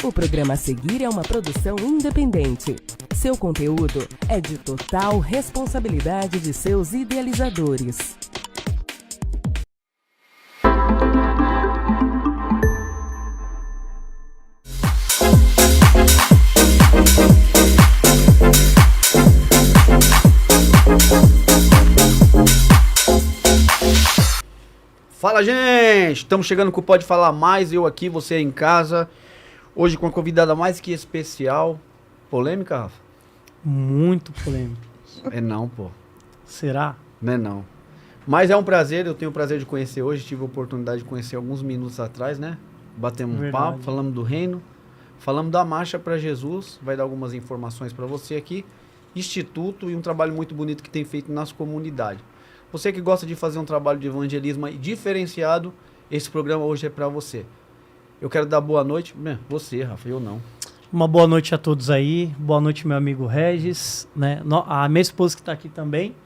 O programa a seguir é uma produção independente. Seu conteúdo é de total responsabilidade de seus idealizadores. Fala, gente! Estamos chegando com o Pode Falar Mais, eu aqui, você em casa. Hoje com uma convidada mais que especial. Polêmica, Rafa? Muito polêmica. É não, pô. Será? Não é não. Mas é um prazer, eu tenho o prazer de conhecer hoje. Tive a oportunidade de conhecer alguns minutos atrás, né? Batemos um papo, falamos do reino. Falamos da Marcha para Jesus. Vai dar algumas informações para você aqui. Instituto e um trabalho muito bonito que tem feito nas comunidades. Você que gosta de fazer um trabalho de evangelismo diferenciado, esse programa hoje é para você. Eu quero dar boa noite. Você, Rafa, eu não. Uma boa noite a todos aí. Boa noite, meu amigo Regis. Né? A minha esposa que está aqui também.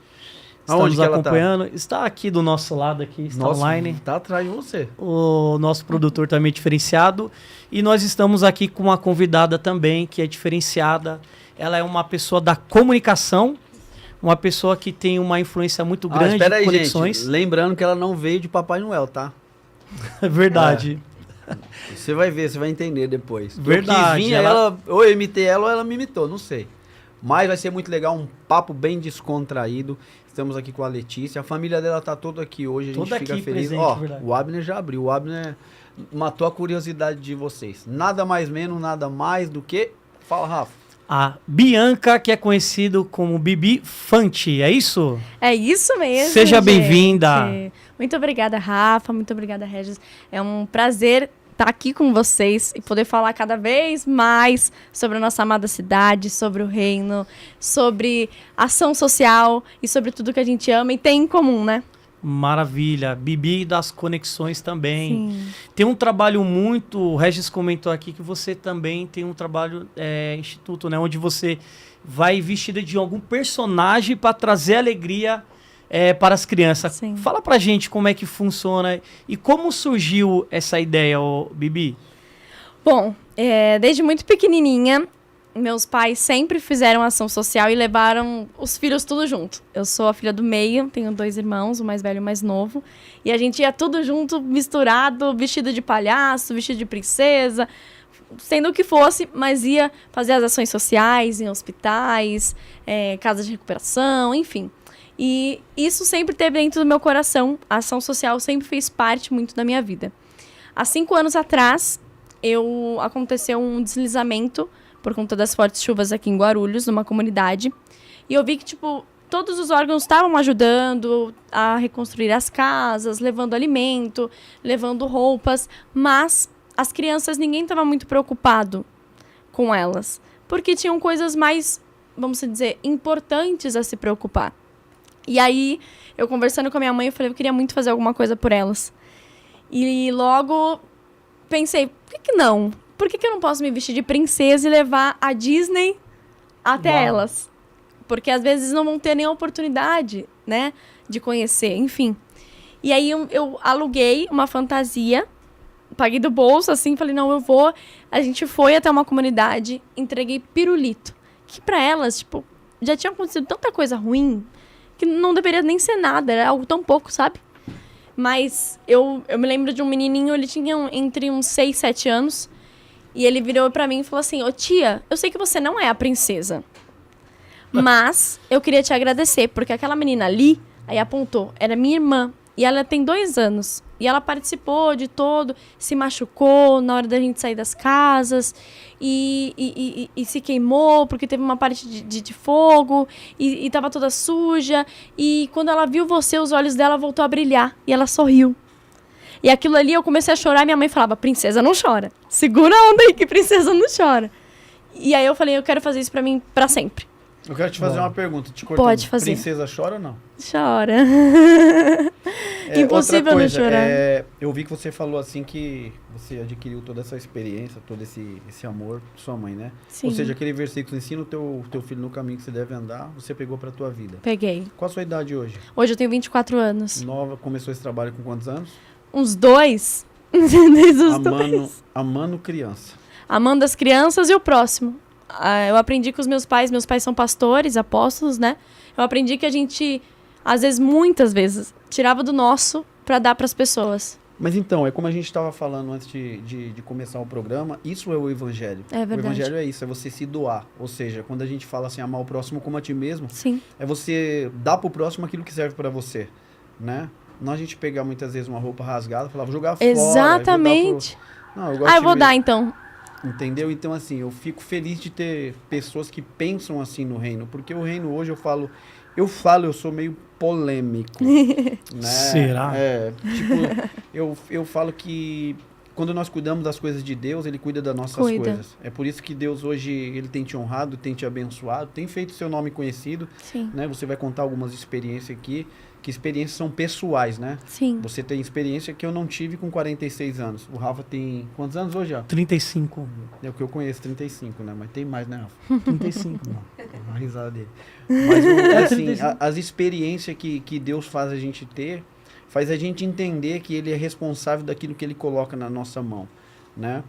Está Aonde nos que acompanhando. Está aqui do nosso lado, aqui, está online. Está atrás de você. O nosso produtor também é diferenciado. E nós estamos aqui com uma convidada também, que é diferenciada. Ela é uma pessoa da comunicação. Uma pessoa que tem uma influência muito grande espera aí, de conexões. Gente, lembrando que ela não veio de Papai Noel, tá? É verdade. Você vai ver, você vai entender depois. Verdade. Eu quis vir, ela, ou eu imitei ela ou ela me imitou, não sei. Mas vai ser muito legal, um papo bem descontraído. Estamos aqui com a Letícia. A família dela tá toda aqui hoje, a gente fica feliz. Presente, ó, verdade. o Abner já abriu. O Abner matou a curiosidade de vocês. Nada mais menos, nada mais do que... Fala, Rafa. A Bianca, que é conhecido como Bibi Fante, é isso? É isso mesmo. Seja bem-vinda. Muito obrigada, Rafa. Muito obrigada, Regis. É um prazer estar aqui com vocês e poder falar cada vez mais sobre a nossa amada cidade, sobre o reino, sobre ação social e sobre tudo que a gente ama e tem em comum, né? Maravilha. Bibi das conexões também. Sim. Tem um trabalho muito... O Regis comentou aqui que você também tem um trabalho instituto, né? Onde você vai vestida de algum personagem para trazer alegria para as crianças. Sim. Fala pra gente como é que funciona e como surgiu essa ideia, Bibi. Bom, desde muito pequenininha, meus pais sempre fizeram ação social e levaram os filhos tudo junto. Eu sou a filha do meio, tenho 2 irmãos, o mais velho e o mais novo. E a gente ia tudo junto, misturado, vestido de palhaço, vestido de princesa, sendo o que fosse, mas ia fazer as ações sociais em hospitais, casas de recuperação, enfim. E isso sempre teve dentro do meu coração. A ação social sempre fez parte muito da minha vida. Há 5 anos atrás, aconteceu um deslizamento por conta das fortes chuvas aqui em Guarulhos, numa comunidade. E eu vi que, todos os órgãos estavam ajudando a reconstruir as casas, levando alimento, levando roupas, mas as crianças, ninguém estava muito preocupado com elas, porque tinham coisas mais, vamos dizer, importantes a se preocupar. E aí, eu conversando com a minha mãe, eu falei, eu queria muito fazer alguma coisa por elas. E logo pensei, por que não? Por que eu não posso me vestir de princesa e levar a Disney até elas? Porque às vezes não vão ter nem a oportunidade, né, de conhecer, enfim. E aí eu aluguei uma fantasia, paguei do bolso, assim, falei, não, eu vou. A gente foi até uma comunidade, entreguei pirulito, que pra elas, já tinha acontecido tanta coisa ruim, que não deveria nem ser nada, era algo tão pouco, sabe? Mas eu me lembro de um menininho, ele tinha entre uns 6, 7 anos, e ele virou pra mim e falou assim, ô tia, eu sei que você não é a princesa, mas eu queria te agradecer, porque aquela menina ali, aí apontou, era minha irmã, e ela tem 2 anos, e ela participou de todo, se machucou na hora da gente sair das casas, e se queimou, porque teve uma parte de fogo, e tava toda suja, e quando ela viu você, os olhos dela voltou a brilhar, e ela sorriu. E aquilo ali, eu comecei a chorar, e minha mãe falava, princesa não chora. Segura a onda aí, que princesa não chora. E aí eu falei, eu quero fazer isso pra mim pra sempre. Eu quero te fazer uma pergunta, te cortando. Pode fazer. Princesa chora ou não? Chora. Impossível não chorar. Eu vi que você falou assim que você adquiriu toda essa experiência, todo esse amor de sua mãe, né? Sim. Ou seja, aquele versículo, ensina o teu filho no caminho que você deve andar, você pegou pra tua vida. Peguei. Qual a sua idade hoje? Hoje eu tenho 24 anos. Nova, começou esse trabalho com quantos anos? Uns 2. Desde os 2. Amando criança. amando as crianças e o próximo. Eu aprendi com os meus pais são pastores, apóstolos, né? Eu aprendi que a gente, às vezes, muitas vezes, tirava do nosso para dar para as pessoas. Mas então, é como a gente estava falando antes de começar o programa, isso é o evangelho. É verdade. O evangelho é isso, é você se doar. Ou seja, quando a gente fala assim, amar o próximo como a ti mesmo, Sim. é você dar pro próximo aquilo que serve para você, né? Não a gente pegar muitas vezes uma roupa rasgada e falar, vou jogar fora. Exatamente. Não, eu gosto Eu vou dar então. Entendeu? Então, assim, eu fico feliz de ter pessoas que pensam assim no reino. Porque o reino hoje eu sou meio polêmico. Né? Será? Tipo, eu falo que quando nós cuidamos das coisas de Deus, Ele cuida das nossas coisas. É por isso que Deus hoje, Ele tem te honrado, tem te abençoado, tem feito seu nome conhecido. Sim. Né? Você vai contar algumas experiências aqui, que experiências são pessoais, né? Sim. Você tem experiência que eu não tive com 46 anos. O Rafa tem quantos anos hoje, já? 35. É o que eu conheço, 35, né? Mas tem mais, né, Rafa? 35. Não, a risada dele. Mas, assim, as experiências que Deus faz a gente ter, faz a gente entender que Ele é responsável daquilo que Ele coloca na nossa mão, né?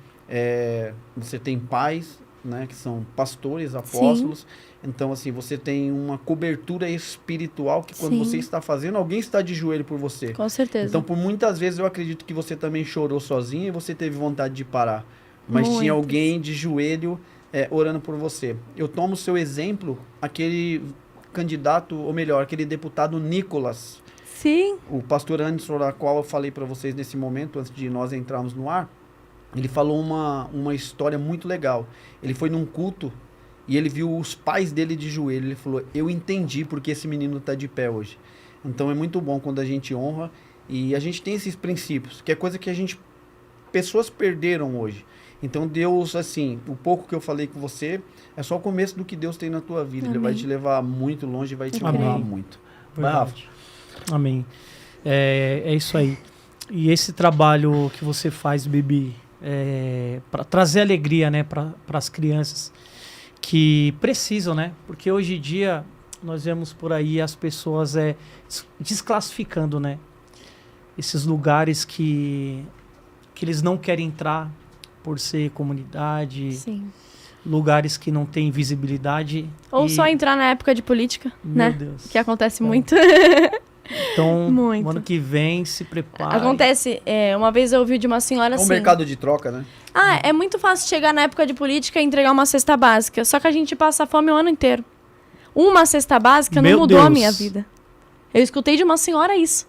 Você tem pais, né, que são pastores, apóstolos. Sim. Então, assim, você tem uma cobertura espiritual que quando você está fazendo, alguém está de joelho por você. Com certeza. Então, por muitas vezes, eu acredito que você também chorou sozinho e você teve vontade de parar. Mas tinha alguém de joelho orando por você. Eu tomo o seu exemplo, aquele candidato, ou melhor, aquele deputado Nicolas. Sim. O pastor Anderson, a qual eu falei para vocês nesse momento, antes de nós entrarmos no ar, ele falou uma história muito legal. Ele foi num culto e ele viu os pais dele de joelho. Ele falou, eu entendi porque esse menino está de pé hoje. Então é muito bom quando a gente honra e a gente tem esses princípios, que é coisa que pessoas perderam hoje. Então Deus, assim, o pouco que eu falei com você, é só o começo do que Deus tem na tua vida. Amém. Ele vai te levar muito longe e vai te honrar muito. Vai, Rafa. Amém. É isso aí. E esse trabalho que você faz, Bibi, para trazer alegria, né, para as crianças que precisam, né? Porque hoje em dia nós vemos por aí as pessoas desclassificando, né? Esses lugares que eles não querem entrar por ser comunidade. Sim. Lugares que não têm visibilidade. Ou só entrar na época de política, né? Deus. Que acontece muito. Então, muito. ano que vem, se prepare. Acontece, uma vez eu ouvi de uma senhora assim... É um mercado de troca, né? É muito fácil chegar na época de política e entregar uma cesta básica. Só que a gente passa fome o ano inteiro. Uma cesta básica não mudou a minha vida. Eu escutei de uma senhora isso.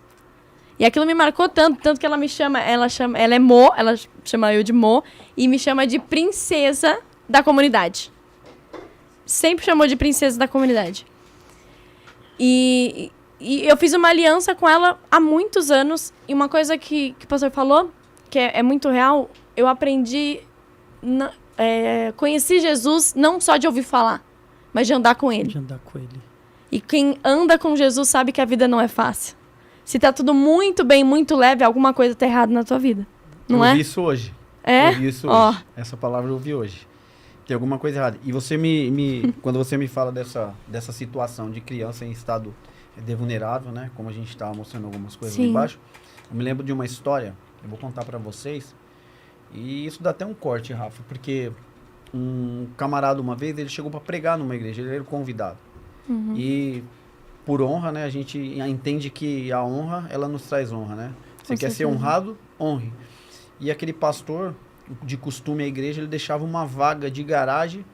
E aquilo me marcou tanto que ela é Mo, ela chama eu de Mo, e me chama de princesa da comunidade. Sempre chamou de princesa da comunidade. E eu fiz uma aliança com ela há muitos anos. E uma coisa que o pastor falou, que é muito real, eu aprendi... conheci Jesus não só de ouvir falar, mas de andar com Ele. De andar com Ele. E quem anda com Jesus sabe que a vida não é fácil. Se tá tudo muito bem, muito leve, alguma coisa tá errada na tua vida. Não é? Eu ouvi isso hoje. É? Eu ouvi isso hoje. Essa palavra eu ouvi hoje. Tem alguma coisa errada. E você quando você me fala dessa situação de criança em estado de vulnerável, né? Como a gente estava mostrando algumas coisas lá embaixo. Eu me lembro de uma história, eu vou contar para vocês. E isso dá até um corte, Rafa, porque um camarada uma vez, ele chegou para pregar numa igreja, ele era o convidado. Uhum. E por honra, né? A gente entende que a honra, ela nos traz honra, né? Você quer ser honrado? Honre. E aquele pastor, de costume a igreja, ele deixava uma vaga de garagem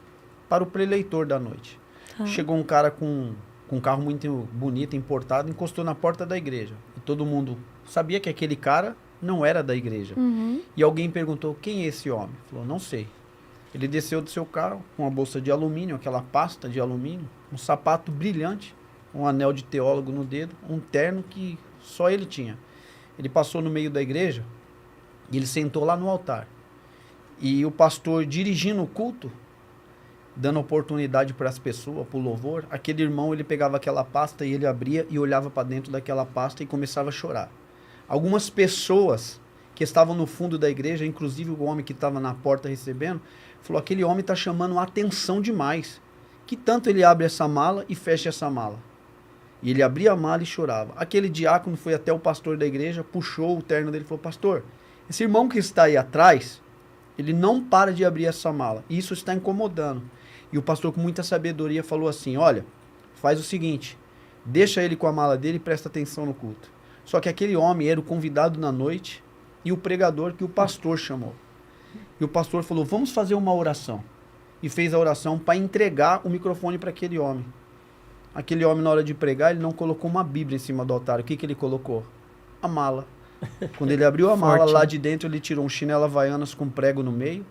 para o preleitor da noite. Chegou um cara com um carro muito bonito, importado, encostou na porta da igreja. E todo mundo sabia que aquele cara não era da igreja. Uhum. E alguém perguntou, quem é esse homem? Falou, não sei. Ele desceu do seu carro com uma bolsa de alumínio, aquela pasta de alumínio, um sapato brilhante, um anel de teólogo no dedo, um terno que só ele tinha. Ele passou no meio da igreja e ele sentou lá no altar. E o pastor, dirigindo o culto, dando oportunidade para as pessoas, para o louvor, aquele irmão, ele pegava aquela pasta e ele abria e olhava para dentro daquela pasta e começava a chorar. Algumas pessoas que estavam no fundo da igreja, inclusive o homem que estava na porta recebendo, falou, aquele homem está chamando a atenção demais. Que tanto ele abre essa mala e fecha essa mala. E ele abria a mala e chorava. Aquele diácono foi até o pastor da igreja, puxou o terno dele e falou, pastor, esse irmão que está aí atrás, Ele não para de abrir essa mala. E isso está incomodando. E o pastor, com muita sabedoria, falou assim, olha, faz o seguinte, deixa ele com a mala dele e presta atenção no culto. Só que aquele homem era o convidado na noite e o pregador que o pastor chamou. E o pastor falou, vamos fazer uma oração. E fez a oração para entregar o microfone para aquele homem. Aquele homem, na hora de pregar, ele não colocou uma Bíblia em cima do altar. O que ele colocou? A mala. Quando ele abriu a mala, lá de dentro ele tirou um chinelo Havaianas com prego no meio,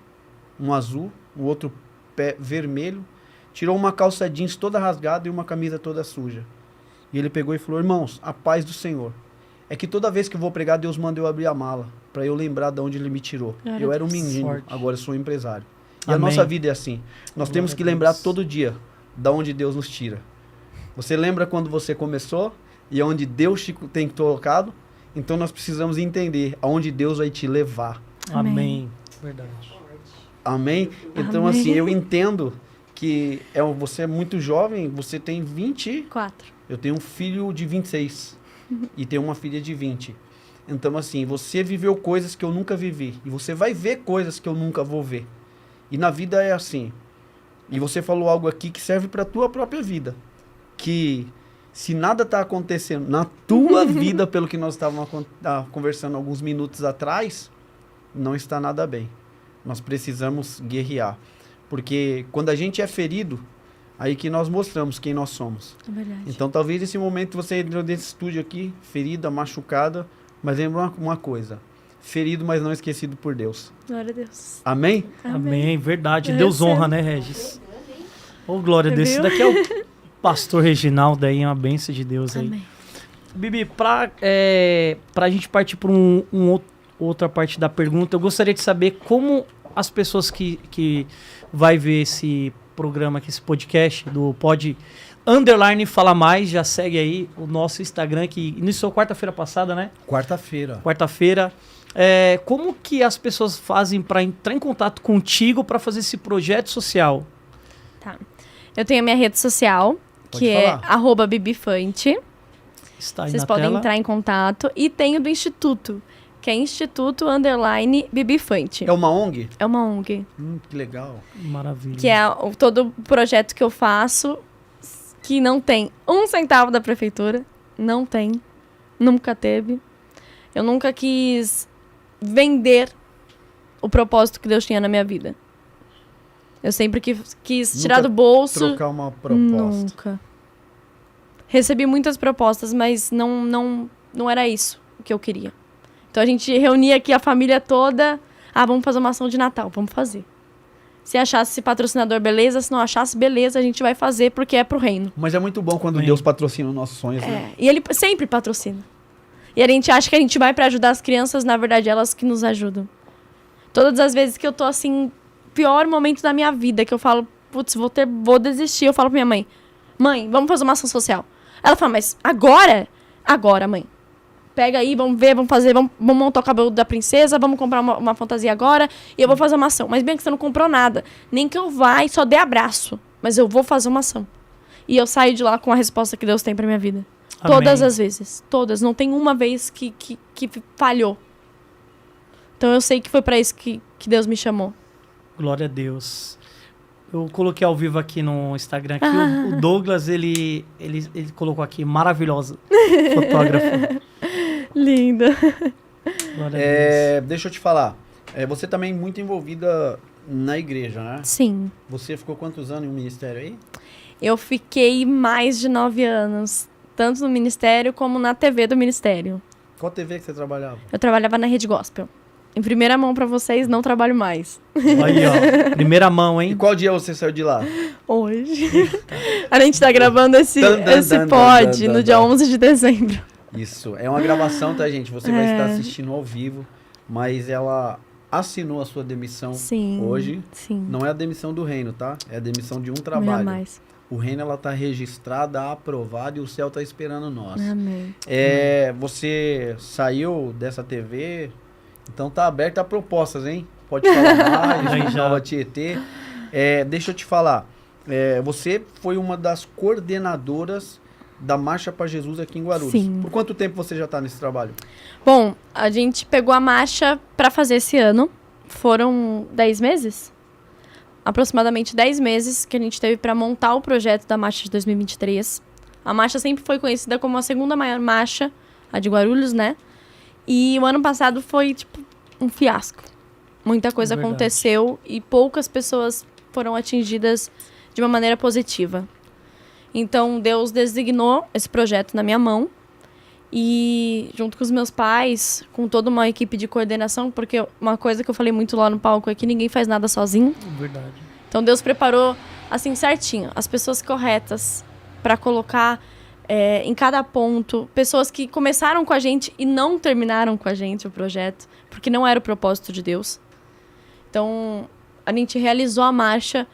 um azul, o outro pé vermelho, tirou uma calça jeans toda rasgada e uma camisa toda suja. E ele pegou e falou, irmãos, a paz do Senhor. É que toda vez que eu vou pregar, Deus manda eu abrir a mala, para eu lembrar de onde ele me tirou. Eu era um menino, agora eu sou um empresário. E a nossa vida é assim. Nós temos que lembrar todo dia de onde Deus nos tira. Você lembra quando você começou e onde Deus te tem colocado? Então nós precisamos entender aonde Deus vai te levar. Amém. Verdade. Amém? Então, Amém. assim, eu entendo que você é muito jovem, você tem 4. Eu tenho um filho de 26 e tenho uma filha de 20. Então, assim, você viveu coisas que eu nunca vivi. E você vai ver coisas que eu nunca vou ver. E na vida é assim. E você falou algo aqui que serve para a tua própria vida. Que se nada está acontecendo na tua vida, pelo que nós estávamos conversando alguns minutos atrás, não está nada bem. Nós precisamos guerrear. Porque quando a gente é ferido, aí que nós mostramos quem nós somos. É verdade. Então, talvez nesse momento você entrou nesse estúdio aqui, ferida, machucada, mas lembra uma coisa. Ferido, mas não esquecido por Deus. Glória a Deus. Amém? Amém. Verdade. Eu Deus recebo. honra, né, Regis? Ô, glória a Deus. Esse Viu? daqui é o pastor Reginaldo aí, uma bênção de Deus aí. Amém. Bibi, pra gente partir para outra parte da pergunta, eu gostaria de saber como as pessoas que vai ver esse programa aqui, esse podcast do _Fala Mais, já segue aí o nosso Instagram, que iniciou quarta-feira passada, né? Quarta-feira. Quarta-feira. Como que as pessoas fazem para entrar em contato contigo para fazer esse projeto social? Tá. Eu tenho a minha rede social, Pode que falar. é @bibifante. Está aí Vocês na podem tela. entrar em contato. E tenho do Instituto, que é Instituto_Bibifante. É uma ONG? É uma ONG. Que legal. Maravilha. Que é todo o projeto que eu faço, que não tem 1 centavo da prefeitura. Não tem. Nunca teve. Eu nunca quis vender o propósito que Deus tinha na minha vida. Eu sempre quis tirar do bolso. Trocar uma proposta. Nunca. Recebi muitas propostas, mas não era isso que eu queria. Então a gente reunia aqui a família toda. Vamos fazer uma ação de Natal. Vamos fazer. Se achasse patrocinador, beleza. Se não achasse, beleza. A gente vai fazer porque é pro reino. Mas é muito bom quando Amém. Deus patrocina os nossos sonhos, né? E ele sempre patrocina. E a gente acha que a gente vai pra ajudar as crianças, na verdade, elas que nos ajudam. Todas as vezes que eu tô assim, pior momento da minha vida, que eu falo, putz, vou desistir, eu falo pra minha mãe, vamos fazer uma ação social. Ela fala, mas agora? Agora, mãe. Pega aí, vamos ver, vamos fazer, vamos montar o cabelo da princesa, vamos comprar uma fantasia agora e eu vou fazer uma ação. Mas bem que você não comprou nada. Nem que eu vá e só dê abraço. Mas eu vou fazer uma ação. E eu saio de lá com a resposta que Deus tem pra minha vida. Amém. Todas as vezes. Todas. Não tem uma vez que falhou. Então eu sei que foi pra isso que Deus me chamou. Glória a Deus. Eu coloquei ao vivo aqui no Instagram aqui, o Douglas, ele colocou aqui, maravilhosa fotógrafa. Linda. Glória a Deus. Deixa eu te falar. Você também é muito envolvida na igreja, né? Sim. Você ficou quantos anos no ministério aí? Eu fiquei mais de 9 anos. Tanto no ministério como na TV do ministério. Qual TV que você trabalhava? Eu trabalhava na Rede Gospel. Em primeira mão pra vocês, não trabalho mais. Aí, ó, primeira mão, E hein? qual dia você saiu de lá? Hoje. A gente tá gravando esse pod no dia 11 de dezembro. Isso. É uma gravação, tá, gente? Você vai estar assistindo ao vivo, mas ela assinou a sua demissão hoje. Sim. Não é a demissão do reino, tá? É a demissão de um Não trabalho. mais. O reino, ela tá registrada, aprovada e o céu tá esperando nós. Amém. Você saiu dessa TV, então tá aberta a propostas, hein? Pode falar mais, Nova Tietê. Deixa eu te falar. Você foi uma das coordenadoras da Marcha para Jesus aqui em Guarulhos. Sim. Por quanto tempo você já tá nesse trabalho? Bom, a gente pegou a marcha pra fazer esse ano. foram 10 meses? Aproximadamente 10 meses que a gente teve para montar o projeto da Marcha de 2023. A marcha sempre foi conhecida como a segunda maior marcha, a de Guarulhos, né? E o ano passado foi, tipo, um fiasco. Muita coisa aconteceu e poucas pessoas foram atingidas de uma maneira positiva. Então, Deus designou esse projeto na minha mão. E junto com os meus pais, com toda uma equipe de coordenação, porque uma coisa que eu falei muito lá no palco é que ninguém faz nada sozinho. Verdade. Então Deus preparou, assim, certinho, as pessoas corretas para colocar em cada ponto, pessoas que começaram com a gente e não terminaram com a gente o projeto, porque não era o propósito de Deus. Então, a gente realizou a marcha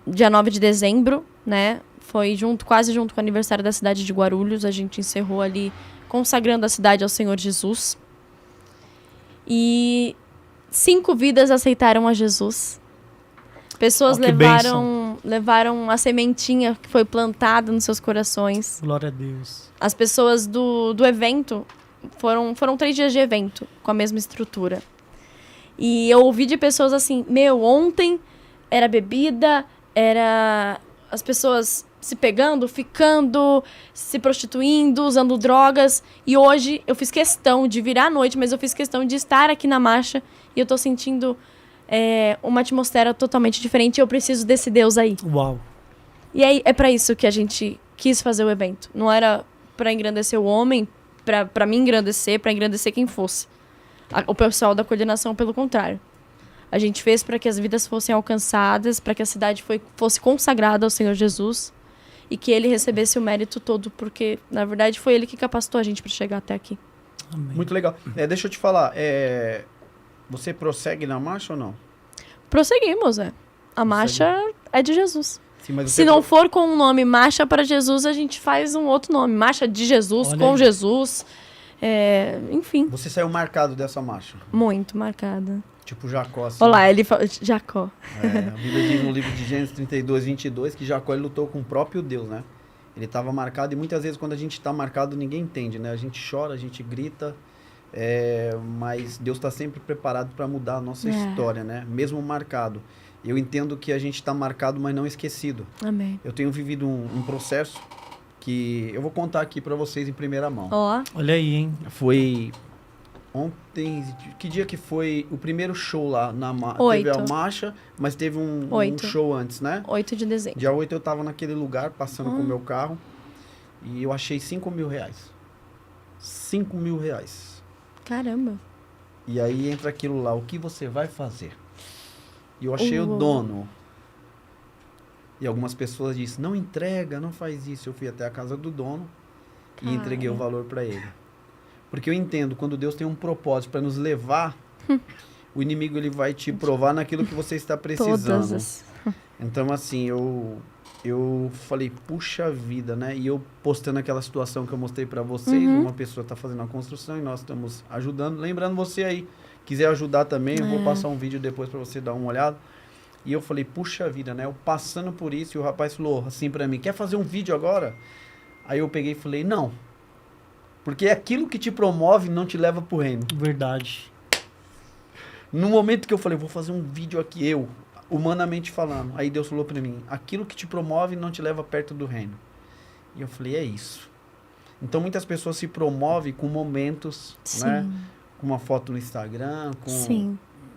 dia 9 de dezembro, né? Foi quase junto com o aniversário da cidade de Guarulhos. A gente encerrou ali consagrando a cidade ao Senhor Jesus. E 5 vidas aceitaram a Jesus. Pessoas levaram a sementinha que foi plantada nos seus corações. Glória a Deus. As pessoas do evento, foram 3 dias de evento com a mesma estrutura. E eu ouvi de pessoas assim, ontem era bebida, era as pessoas se pegando, ficando, se prostituindo, usando drogas. E hoje eu fiz questão de virar à noite, mas eu fiz questão de estar aqui na marcha. E eu tô sentindo uma atmosfera totalmente diferente. E eu preciso desse Deus aí. Uau. E aí é pra isso que a gente quis fazer o evento. Não era pra engrandecer o homem, pra me engrandecer, pra engrandecer quem fosse. O pessoal da coordenação, pelo contrário. A gente fez para que as vidas fossem alcançadas, para que a cidade fosse consagrada ao Senhor Jesus e que ele recebesse o mérito todo, porque, na verdade, foi ele que capacitou a gente para chegar até aqui. Amém. Muito legal. Deixa eu te falar, você prossegue na marcha ou não? Prosseguimos, A marcha é de Jesus. Sim, mas se não for com o nome Marcha para Jesus, a gente faz um outro nome. Marcha de Jesus, Olha com aí. Jesus. Enfim. Você saiu marcado dessa marcha? Muito marcada. Tipo Jacó, assim. Olá, ele fala... Jacó. A Bíblia diz no livro de Gênesis 32, 22, que Jacó ele lutou com o próprio Deus, né? Ele estava marcado e muitas vezes quando a gente está marcado ninguém entende, né? A gente chora, a gente grita, mas Deus está sempre preparado para mudar a nossa história, né? Mesmo marcado. Eu entendo que a gente está marcado, mas não esquecido. Amém. Eu tenho vivido um processo que eu vou contar aqui para vocês em primeira mão. Olha aí, hein? Foi ontem, que dia que foi o primeiro show lá na Oito. Teve a marcha, mas teve um show antes, né? 8 de dezembro. Dia 8 eu tava naquele lugar, passando com o meu carro, e eu achei 5 mil reais. 5 mil reais. Caramba. E aí entra aquilo lá, o que você vai fazer? E eu achei o dono. E algumas pessoas disseram, não entrega, não faz isso. Eu fui até a casa do dono e entreguei o valor para ele. Porque eu entendo, quando Deus tem um propósito para nos levar, o inimigo ele vai te provar naquilo que você está precisando. Então, assim, eu falei, puxa vida, né? E eu postando aquela situação que eu mostrei para vocês, uma pessoa está fazendo a construção e nós estamos ajudando. Lembrando você aí, quiser ajudar também, eu vou passar um vídeo depois para você dar uma olhada. E eu falei, puxa vida, né? Eu passando por isso, e o rapaz falou assim para mim, quer fazer um vídeo agora? Aí eu peguei e falei, não. Porque aquilo que te promove não te leva pro reino. Verdade. No momento que eu falei, vou fazer um vídeo aqui, eu, humanamente falando. Aí Deus falou pra mim, aquilo que te promove não te leva perto do reino. E eu falei, é isso. Então muitas pessoas se promovem com momentos, né? Com uma foto no Instagram,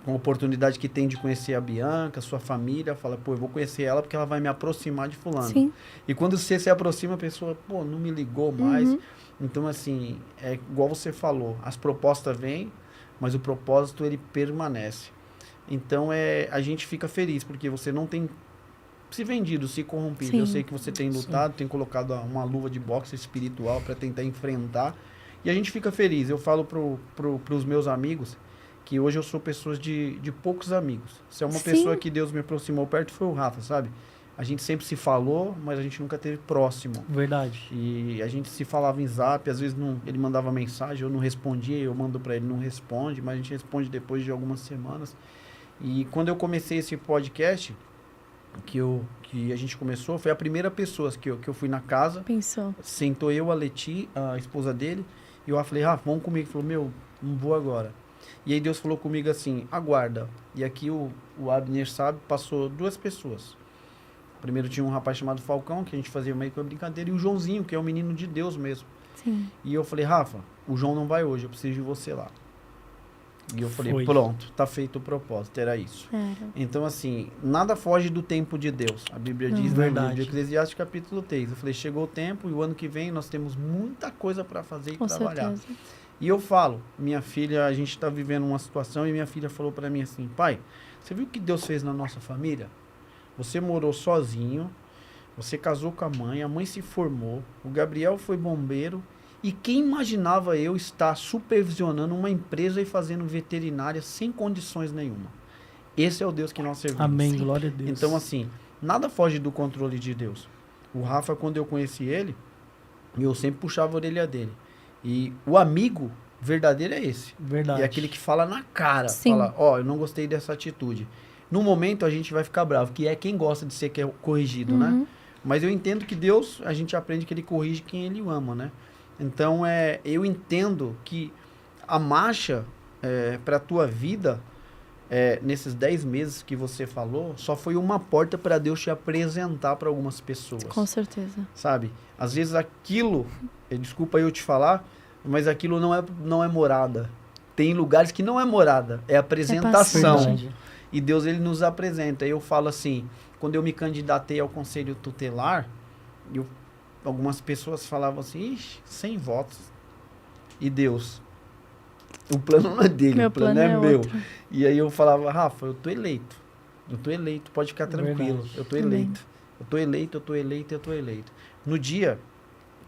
com a oportunidade que tem de conhecer a Bianca, sua família, fala, pô, eu vou conhecer ela porque ela vai me aproximar de fulano. Sim. E quando você se aproxima, a pessoa, pô, não me ligou mais. Então, assim, é igual você falou, as propostas vêm, mas o propósito, ele permanece. Então, a gente fica feliz, porque você não tem se vendido, se corrompido. Sim. Eu sei que você tem lutado, tem colocado uma luva de boxe espiritual para tentar enfrentar, e a gente fica feliz. Eu falo pros meus amigos que hoje eu sou pessoas de poucos amigos. Se é uma pessoa que Deus me aproximou perto, foi o Rafa, sabe? A gente sempre se falou, mas a gente nunca teve próximo. Verdade. E a gente se falava em zap, às vezes ele mandava mensagem, eu não respondia, eu mando para ele, não responde, mas a gente responde depois de algumas semanas. E quando eu comecei esse podcast, que a gente começou, foi a primeira pessoa que eu fui na casa. Pensou. Sentou eu, a Leti, a esposa dele, e eu falei, Rafa, vamos comigo. Ele falou, meu, não vou agora. E aí Deus falou comigo assim, aguarda. E aqui o Abner sabe, passou 2 pessoas. Primeiro tinha um rapaz chamado Falcão, que a gente fazia meio que uma brincadeira, e o Joãozinho, que é um menino de Deus mesmo. Sim. E eu falei, Rafa, o João não vai hoje, eu preciso de você lá. E eu falei, Foi. pronto, tá feito o propósito, era isso. Então, assim, nada foge do tempo de Deus. A Bíblia diz no livro de Eclesiastes, capítulo 3. Eu falei, chegou o tempo e o ano que vem nós temos muita coisa para fazer e trabalhar. Certeza. E eu falo, minha filha, a gente está vivendo uma situação e minha filha falou para mim assim, pai, você viu o que Deus fez na nossa família? Você morou sozinho, você casou com a mãe se formou, o Gabriel foi bombeiro, e quem imaginava eu estar supervisionando uma empresa e fazendo veterinária sem condições nenhuma? Esse é o Deus que nós servimos. Amém, glória a Deus. Então, assim, nada foge do controle de Deus. O Rafa, quando eu conheci ele, eu sempre puxava a orelha dele. E o amigo verdadeiro é esse. Verdade. E é aquele que fala na cara. Sim. Fala, ó, eu não gostei dessa atitude. No momento a gente vai ficar bravo, que é quem gosta de ser corrigido, né? Mas eu entendo que Deus, a gente aprende que ele corrige quem ele ama, né? Então, eu entendo que a marcha para a tua vida, nesses 10 meses que você falou, só foi uma porta para Deus te apresentar para algumas pessoas. Com certeza. Sabe? Às vezes aquilo, desculpa eu te falar, mas aquilo não é morada. Tem lugares que não é morada, é apresentação. Verdade. E Deus, ele nos apresenta. Eu falo assim, quando eu me candidatei ao conselho tutelar, algumas pessoas falavam assim, ixi, 100 votos. E Deus, o plano não é dele, o plano é meu. Outro. E aí eu falava, Rafa, eu tô eleito, pode ficar tranquilo, Verdade. eu tô eleito. No dia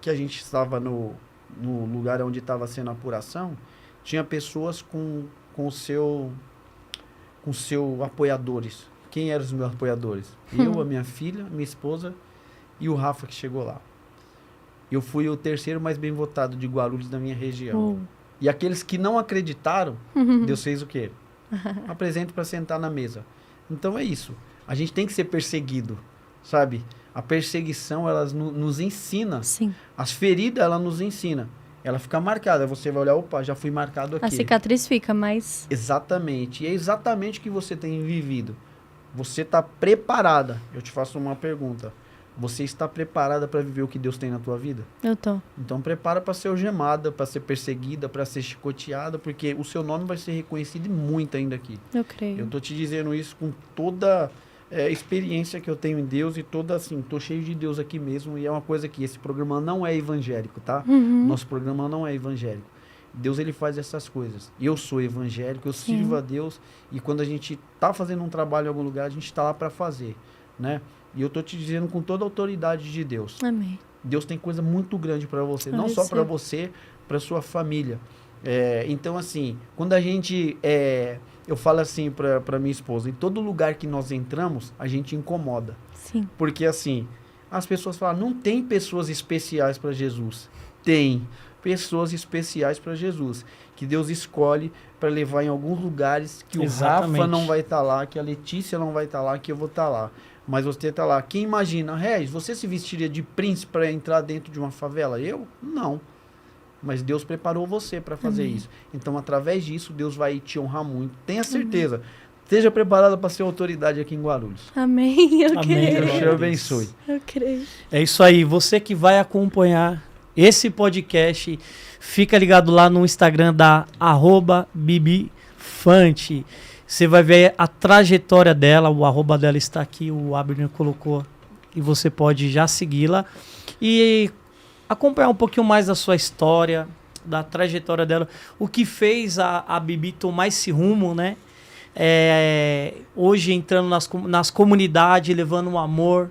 que a gente estava no lugar onde estava sendo a apuração, tinha pessoas com seu apoiadores. Quem eram os meus apoiadores? Eu, a minha filha, minha esposa e o Rafa que chegou lá. Eu fui o 3º mais bem votado de Guarulhos da minha região. E aqueles que não acreditaram, Deus fez o quê? Apresento para sentar na mesa. Então é isso. A gente tem que ser perseguido, sabe? A perseguição, ela nos ensina. Sim. As feridas, ela nos ensina. Ela fica marcada. Você vai olhar, opa, já fui marcado aqui. A cicatriz fica, mas... Exatamente. E é exatamente o que você tem vivido. Você está preparada. Eu te faço uma pergunta. Você está preparada para viver o que Deus tem na tua vida? Eu tô. Então prepara para ser algemada, para ser perseguida, para ser chicoteada, porque o seu nome vai ser reconhecido e muito ainda aqui. Eu creio. Eu tô te dizendo isso com toda experiência que eu tenho em Deus e toda assim, tô cheio de Deus aqui mesmo, e é uma coisa que esse programa não é evangélico, tá? Nosso programa não é evangélico. Deus, ele faz essas coisas. Eu sou evangélico, eu sirvo a Deus, e quando a gente tá fazendo um trabalho em algum lugar, a gente tá lá para fazer, né? E eu tô te dizendo com toda a autoridade de Deus. Amém. Deus tem coisa muito grande para você, não só para você, para sua família. Então, assim, quando a gente... eu falo assim para minha esposa, em todo lugar que nós entramos, a gente incomoda. Sim. Porque, assim, as pessoas falam, não tem pessoas especiais para Jesus. Tem pessoas especiais para Jesus, que Deus escolhe para levar em alguns lugares que Exatamente. O Rafa não vai estar lá, que a Letícia não vai estar lá, que eu vou estar lá. Mas você está lá. Quem imagina, Regis, você se vestiria de príncipe para entrar dentro de uma favela? Eu? Não. Mas Deus preparou você para fazer isso. Então, através disso, Deus vai te honrar muito. Tenha certeza. Esteja preparada para ser autoridade aqui em Guarulhos. Amém. Eu Amém. creio. Deus te abençoe. Eu creio. É isso aí. Você que vai acompanhar esse podcast, fica ligado lá no Instagram da @bibifante. Você vai ver a trajetória dela, o arroba dela está aqui, o Abner colocou, e você pode já segui-la e acompanhar um pouquinho mais da sua história, da trajetória dela, o que fez a Bibi tomar esse rumo, né? Hoje entrando nas comunidades, levando um amor.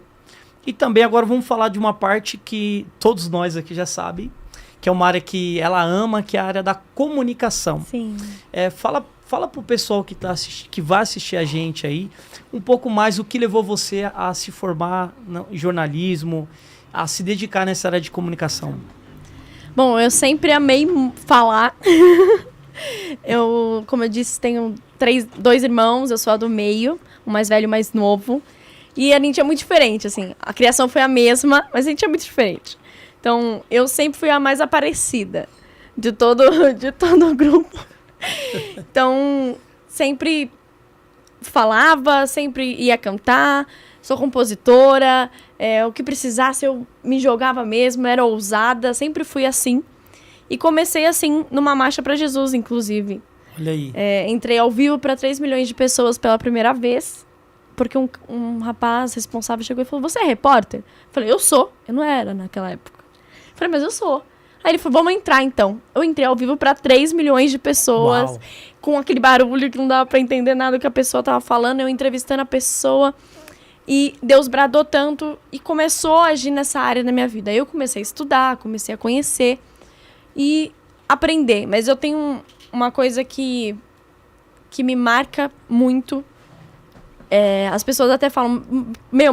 E também agora vamos falar de uma parte que todos nós aqui já sabem, que é uma área que ela ama, que é a área da comunicação. Sim. Fala pro pessoal que vai assistir a gente aí um pouco mais o que levou você a se formar em jornalismo, a se dedicar nessa área de comunicação. Bom, eu sempre amei falar. Como eu disse, tenho 2 irmãos, eu sou a do meio, o mais velho e o mais novo. E a gente é muito diferente, assim. A criação foi a mesma, mas a gente é muito diferente. Então, eu sempre fui a mais aparecida de todo o grupo. Então, sempre falava, sempre ia cantar, sou compositora, o que precisasse eu me jogava mesmo, era ousada, sempre fui assim. E comecei assim, numa marcha para Jesus, inclusive. Olha aí. Entrei ao vivo para 3 milhões de pessoas pela primeira vez, porque um rapaz responsável chegou e falou, você é repórter? Eu falei, eu sou. Eu não era naquela época. Eu falei, mas eu sou. Aí ele falou, vamos entrar então. Eu entrei ao vivo para 3 milhões de pessoas, Uau. com aquele barulho que não dava para entender nada do que a pessoa tava falando, eu entrevistando a pessoa. E Deus bradou tanto e começou a agir nessa área na minha vida. Eu comecei a estudar, comecei a conhecer e aprender. Mas eu tenho uma coisa que me marca muito. As pessoas até falam,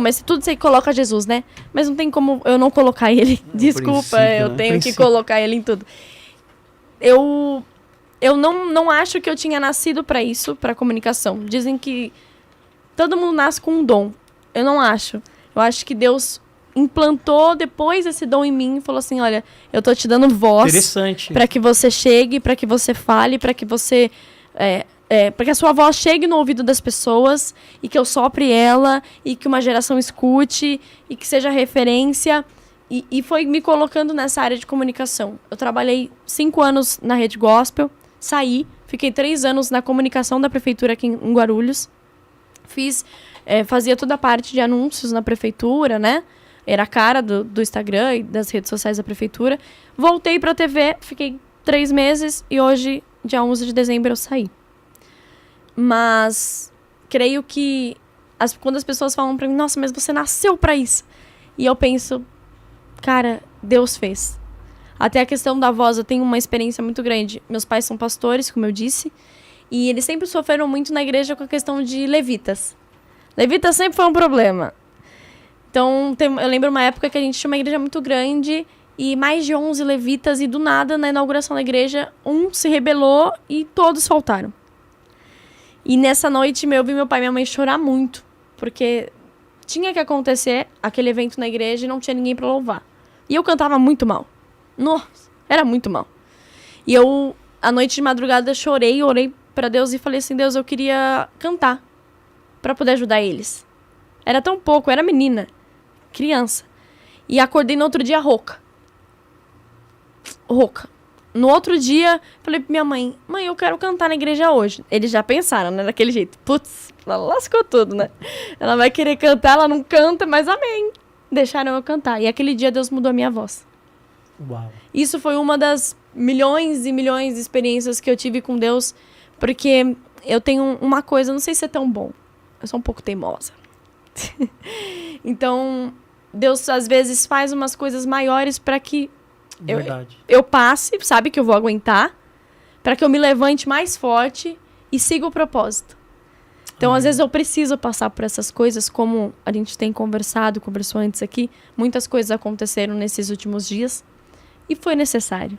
mas tudo você coloca Jesus, né? Mas não tem como eu não colocar ele. Desculpa, eu tenho que colocar ele em tudo. Eu não acho que eu tinha nascido para isso, para comunicação. Dizem que todo mundo nasce com um dom. Eu não acho. Eu acho que Deus implantou depois esse dom em mim e falou assim, olha, eu tô te dando voz para que você chegue, para que você fale, para que você para que a sua voz chegue no ouvido das pessoas e que eu sopre ela e que uma geração escute e que seja referência e foi me colocando nessa área de comunicação. Eu trabalhei 5 anos na Rede Gospel, saí, fiquei 3 anos na comunicação da prefeitura aqui em Guarulhos, fazia toda a parte de anúncios na prefeitura, né? Era a cara do Instagram e das redes sociais da prefeitura. Voltei para a TV, fiquei 3 meses e hoje, dia 11 de dezembro, eu saí. Mas creio que quando as pessoas falam para mim, nossa, mas você nasceu para isso. E eu penso, cara, Deus fez. Até a questão da voz, eu tenho uma experiência muito grande. Meus pais são pastores, como eu disse, e eles sempre sofreram muito na igreja com a questão de levitas. Levitas sempre foi um problema. Então, eu lembro uma época que a gente tinha uma igreja muito grande e mais de 11 levitas e do nada, na inauguração da igreja, um se rebelou e todos faltaram. E nessa noite eu vi meu pai e minha mãe chorar muito, porque tinha que acontecer aquele evento na igreja e não tinha ninguém para louvar. E eu cantava muito mal. Nossa, era muito mal. E eu, à noite de madrugada, orei para Deus e falei assim, Deus, eu queria cantar para poder ajudar eles. Era tão pouco, eu era menina, criança. E acordei no outro dia rouca. No outro dia, falei pra minha mãe, eu quero cantar na igreja hoje. Eles já pensaram, né, daquele jeito. Putz, ela lascou tudo, né? Ela vai querer cantar, ela não canta, mas amém. Deixaram eu cantar. E aquele dia Deus mudou a minha voz. Uau. Isso foi uma das milhões e milhões de experiências que eu tive com Deus, porque eu tenho uma coisa, não sei se é tão bom, eu sou um pouco teimosa. Então, Deus às vezes faz umas coisas maiores para que eu passe, sabe que eu vou aguentar, para que eu me levante mais forte e siga o propósito. Então, às vezes eu preciso passar por essas coisas, como a gente tem conversou antes aqui, muitas coisas aconteceram nesses últimos dias e foi necessário.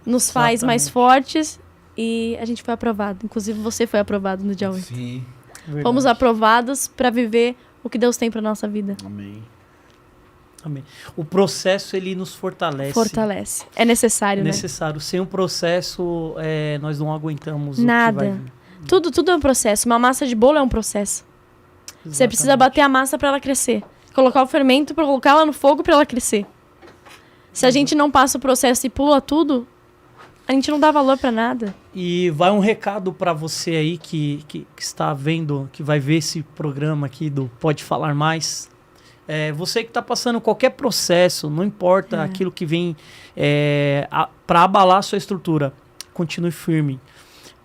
Nos faz mais fortes e a gente foi aprovado. Inclusive, você foi aprovado no dia 8. Sim. Verdade. Fomos aprovados para viver o que Deus tem para nossa vida. Amém. Amém. O processo, ele nos fortalece. Fortalece. É necessário, né? Sem um processo, nós não aguentamos nada. O que vai vir. Tudo é um processo. Uma massa de bolo é um processo. Exatamente. Você precisa bater a massa para ela crescer. Colocar o fermento para colocar ela no fogo para ela crescer. Se a gente não passa o processo e pula tudo, a gente não dá valor para nada. E vai um recado para você aí que está vendo, que vai ver esse programa aqui do Pode Falar Mais. Você que está passando qualquer processo, não importa aquilo que vem para abalar a sua estrutura, continue firme.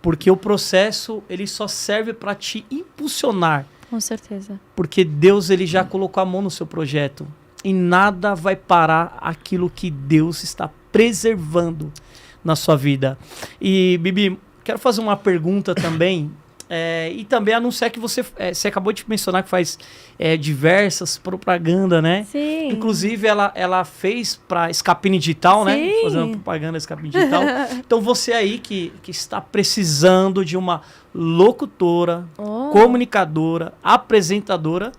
Porque o processo, ele só serve para te impulsionar. Com certeza. Porque Deus, ele já colocou a mão no seu projeto. E nada vai parar aquilo que Deus está preservando na sua vida. E, Bibi, quero fazer uma pergunta também. E também anunciar que você acabou de mencionar que faz diversas propagandas, né? Sim. Inclusive, ela fez para Escapine Digital, né? Fazendo propaganda Escapine Digital. Então, você aí que está precisando de uma locutora, comunicadora, apresentadora,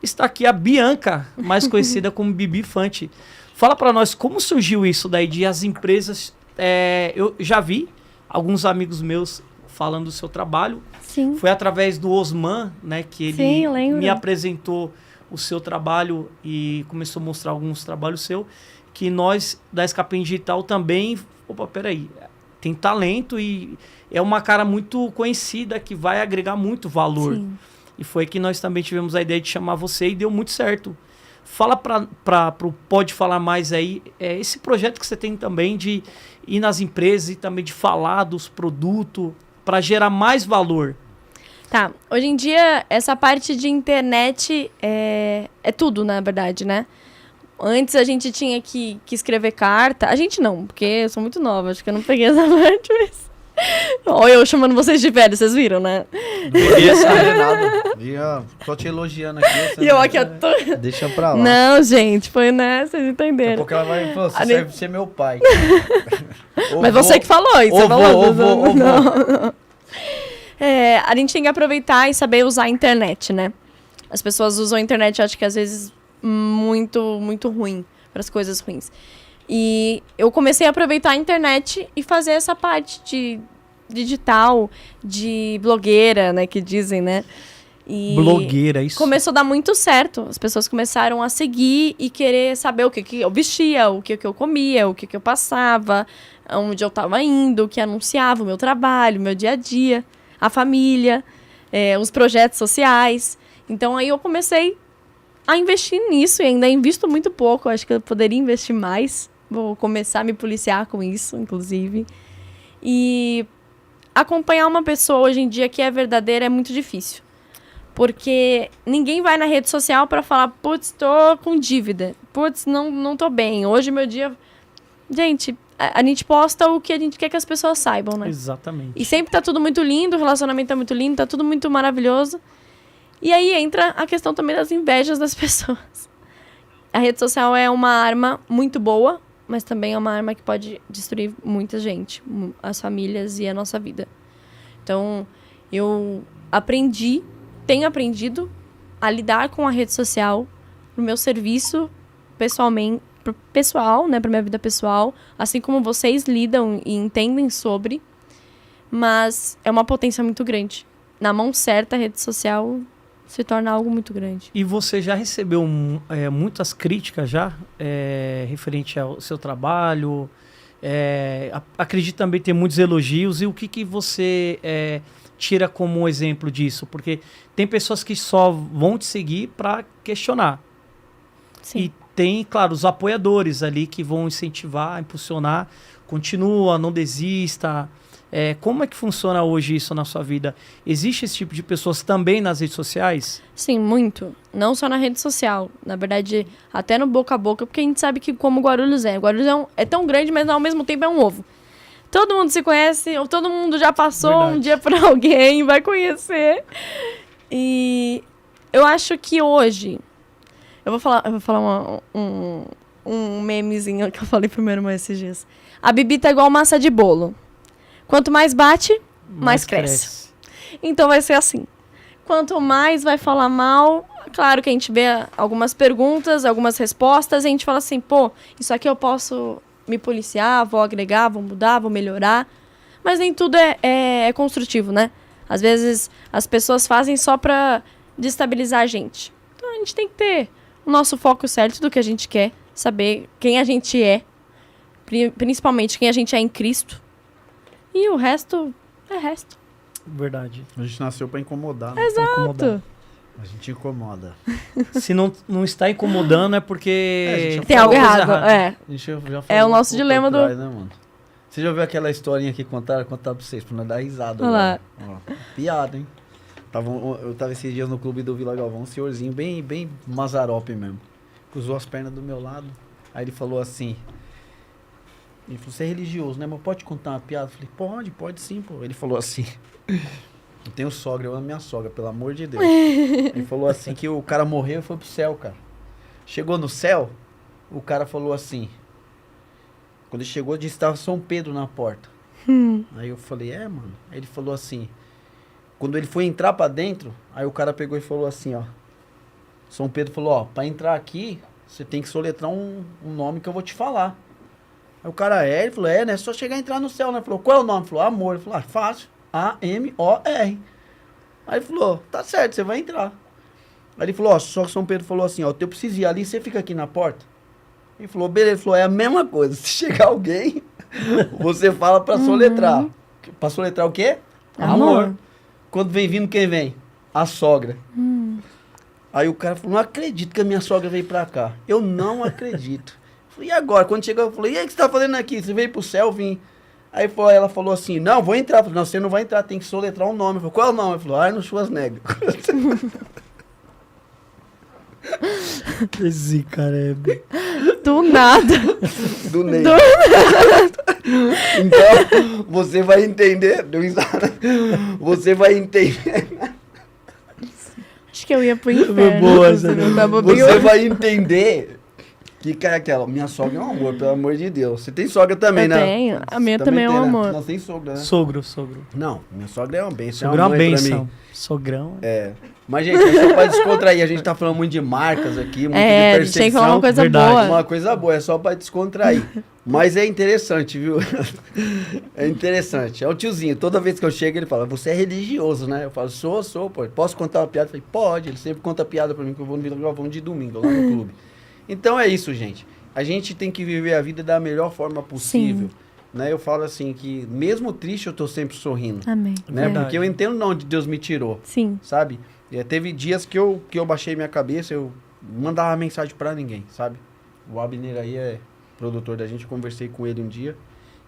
está aqui a Bianca, mais conhecida como Bibi Fante. Fala para nós como surgiu isso daí de as empresas... eu já vi alguns amigos meus falando do seu trabalho. Sim. Foi através do Osman, né, que ele Sim, eu lembro. me apresentou o seu trabalho e começou a mostrar alguns trabalhos seus, que nós, da Escapim Digital, também... Opa, peraí, tem talento e é uma cara muito conhecida que vai agregar muito valor. Sim. E foi que nós também tivemos a ideia de chamar você e deu muito certo. Fala pro Pode Falar Mais aí, esse projeto que você tem também de ir nas empresas e também de falar dos produtos para gerar mais valor. Tá, hoje em dia essa parte de internet é tudo, na verdade, né? Antes a gente tinha que escrever carta. A gente não, porque eu sou muito nova, acho que eu não peguei essa parte, mas... Olha eu chamando vocês de velho, vocês viram, né? Não devia saber nada. Via só te elogiando aqui. E eu aqui, eu tô... Deixa pra lá. Não, gente, foi, né? Vocês Daqui a entenderam. pouco ela vai falar, você deve ser meu pai. Mas você que falou isso, você falou. Não. A gente tem que aproveitar e saber usar a internet, né? As pessoas usam a internet, acho que às vezes, muito, muito ruim, para as coisas ruins. E eu comecei a aproveitar a internet e fazer essa parte de digital, de blogueira, né, que dizem, né? E Blogueira, isso. começou a dar muito certo. As pessoas começaram a seguir e querer saber o que eu vestia, o que eu comia, o que eu passava, onde eu estava indo, o que anunciava o meu trabalho, o meu dia a dia, a família, os projetos sociais. Então aí eu comecei a investir nisso e ainda invisto muito pouco. Acho que eu poderia investir mais. Vou começar a me policiar com isso, inclusive. E acompanhar uma pessoa hoje em dia que é verdadeira é muito difícil. Porque ninguém vai na rede social para falar, putz, tô com dívida. Putz, não tô bem. Hoje meu dia... Gente, a gente posta o que a gente quer que as pessoas saibam, né? Exatamente. E sempre tá tudo muito lindo, o relacionamento tá muito lindo, tá tudo muito maravilhoso. E aí entra a questão também das invejas das pessoas. A rede social é uma arma muito boa, mas também é uma arma que pode destruir muita gente, as famílias e a nossa vida. Então, eu tenho aprendido a lidar com a rede social pro meu serviço pessoal, né, pra minha vida pessoal, assim como vocês lidam e entendem sobre, mas é uma potência muito grande. Na mão certa, a rede social se torna algo muito grande. E você já recebeu muitas críticas referente ao seu trabalho? Acredito também ter muitos elogios. E o que você tira como exemplo disso? Porque tem pessoas que só vão te seguir para questionar. Sim. E tem, claro, os apoiadores ali que vão incentivar, impulsionar. Continua, não desista. Como é que funciona hoje isso na sua vida? Existe esse tipo de pessoas também nas redes sociais? Sim, muito. Não só na rede social. Na verdade, até no boca a boca, porque a gente sabe que como Guarulhos é. Guarulhos é tão grande, mas ao mesmo tempo é um ovo. Todo mundo se conhece, ou todo mundo já passou Verdade. um dia por alguém, vai conhecer. E eu acho que hoje... Eu vou falar um memezinho que eu falei primeiro esses dias. A Bibi tá igual massa de bolo. Quanto mais bate, mais cresce. Então vai ser assim. Quanto mais vai falar mal, claro que a gente vê algumas perguntas, algumas respostas, e a gente fala assim, pô, isso aqui eu posso me policiar, vou agregar, vou mudar, vou melhorar. Mas nem tudo é construtivo, né? Às vezes as pessoas fazem só pra destabilizar a gente. Então a gente tem que ter o nosso foco certo do que a gente quer, saber quem a gente é, principalmente quem a gente é em Cristo. E o resto é resto. Verdade. A gente nasceu pra incomodar, né? Exato. A gente incomoda. Se não está incomodando é porque... a gente já Tem falou algo coisa errado. A gente já falou É o nosso um pouco dilema atrás, né, mano? Você já ouviu aquela historinha que contar pra vocês, pra não dar risada? Olha lá. Ó, piada, hein? Eu tava esses dias no clube do Vila Galvão, um senhorzinho bem mazarope mesmo. Cruzou as pernas do meu lado. Aí ele falou assim... Ele falou, você é religioso, né? Mas pode contar uma piada? Eu falei, pode sim, pô. Ele falou assim... Eu tenho sogra, eu amo minha sogra, pelo amor de Deus. Ele falou assim que o cara morreu e foi pro céu, cara. Chegou no céu, o cara falou assim... Quando ele chegou, disse que estava São Pedro na porta. Aí eu falei, mano. Aí ele falou assim... Quando ele foi entrar pra dentro, aí o cara pegou e falou assim, ó. São Pedro falou, ó, pra entrar aqui, você tem que soletrar um nome que eu vou te falar. Aí o cara, ele falou, né? É só chegar e entrar no céu, né? Falou, qual é o nome? Ele falou, amor. Ele falou, fácil. A-M-O-R. Aí ele falou, tá certo, você vai entrar. Aí ele falou, só que São Pedro falou assim, eu preciso ir ali, você fica aqui na porta. Ele falou, beleza. Ele falou, é a mesma coisa. Se chegar alguém, você fala pra soletrar. Pra soletrar o quê? Amor. Quando vem vindo, quem vem? A sogra. Aí o cara falou, não acredito que a minha sogra veio pra cá. Eu não acredito. Eu falei, e agora? Quando chegou, eu falei, e aí, o que você tá fazendo aqui? Você veio pro céu, vim. Aí ela falou assim, não, vou entrar. Eu falei, não, você não vai entrar, tem que soletrar um nome. Eu falei, qual é o nome? Ele falou, Arnold Schwarzenegger. Esse cara é... Do nada. Do Ney. Então, você vai entender. Você vai entender. Acho que eu ia pro inferno. Boa, Você vai entender que, cara, aquela, minha sogra é um amor, pelo amor de Deus. Você tem sogra também, Eu né? tenho. A minha também é um tem, né? amor. Não tem sogra, né? Sogro. Não, minha sogra é uma bênção. Sogro é uma mãe pra benção. mim. Sogrão. É. Mas, gente, é só pra descontrair. A gente tá falando muito de marcas aqui, muito de A gente tem que falar percepção. uma coisa Verdade. boa. Uma coisa boa, é só pra descontrair. Mas é interessante, viu? É interessante. É o tiozinho, toda vez que eu chego, ele fala, você é religioso, né? Eu falo, sou, pô. Posso contar uma piada? Eu falei, pode. Ele sempre conta piada pra mim, que eu vou no Vila Galvão de domingo, lá no clube. Então é isso, gente. A gente tem que viver a vida da melhor forma possível. Né? Eu falo assim, que mesmo triste, eu tô sempre sorrindo. Amém. Né? Verdade. Porque eu entendo de onde Deus me tirou. Sim. Sabe? Teve dias que eu baixei minha cabeça, eu mandava mensagem pra ninguém, sabe? O Abner aí é produtor da gente, eu conversei com ele um dia.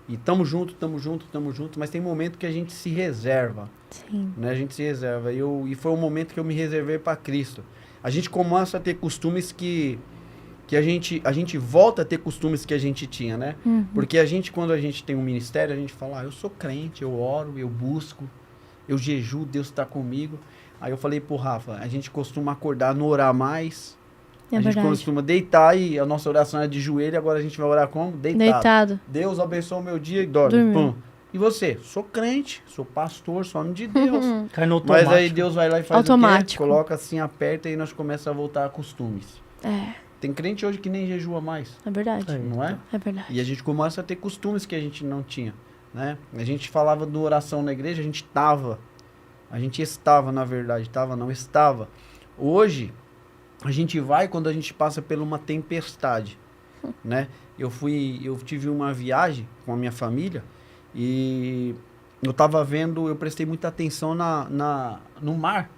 E tamo junto, mas tem momento que a gente se reserva. Sim. Né? A gente se reserva. E foi um momento que eu me reservei pra Cristo. A gente começa a ter costumes que a gente volta a ter costumes que a gente tinha, né? Porque quando a gente tem um ministério, a gente fala, eu sou crente, eu oro, eu busco, eu jejuo, Deus está comigo. Aí eu falei pro Rafa, a gente costuma acordar no orar mais, É a gente verdade. costuma deitar e a nossa oração é de joelho, agora a gente vai orar como? Deitado. Deus abençoe o meu dia e dorme. Dormiu. Pum. E você? Sou crente, sou pastor, sou homem de Deus. Cai no automático. Mas aí Deus vai lá e faz Automático. o quê? Coloca assim, aperta e nós começamos a voltar a costumes. É Tem crente hoje que nem jejua mais, verdade. não é? É verdade. E a gente começa a ter costumes que a gente não tinha, né? A gente falava de oração na igreja, a gente estava, na verdade, estava. Hoje, a gente vai quando a gente passa por uma tempestade, né? Eu tive uma viagem com a minha família e eu prestei muita atenção no mar,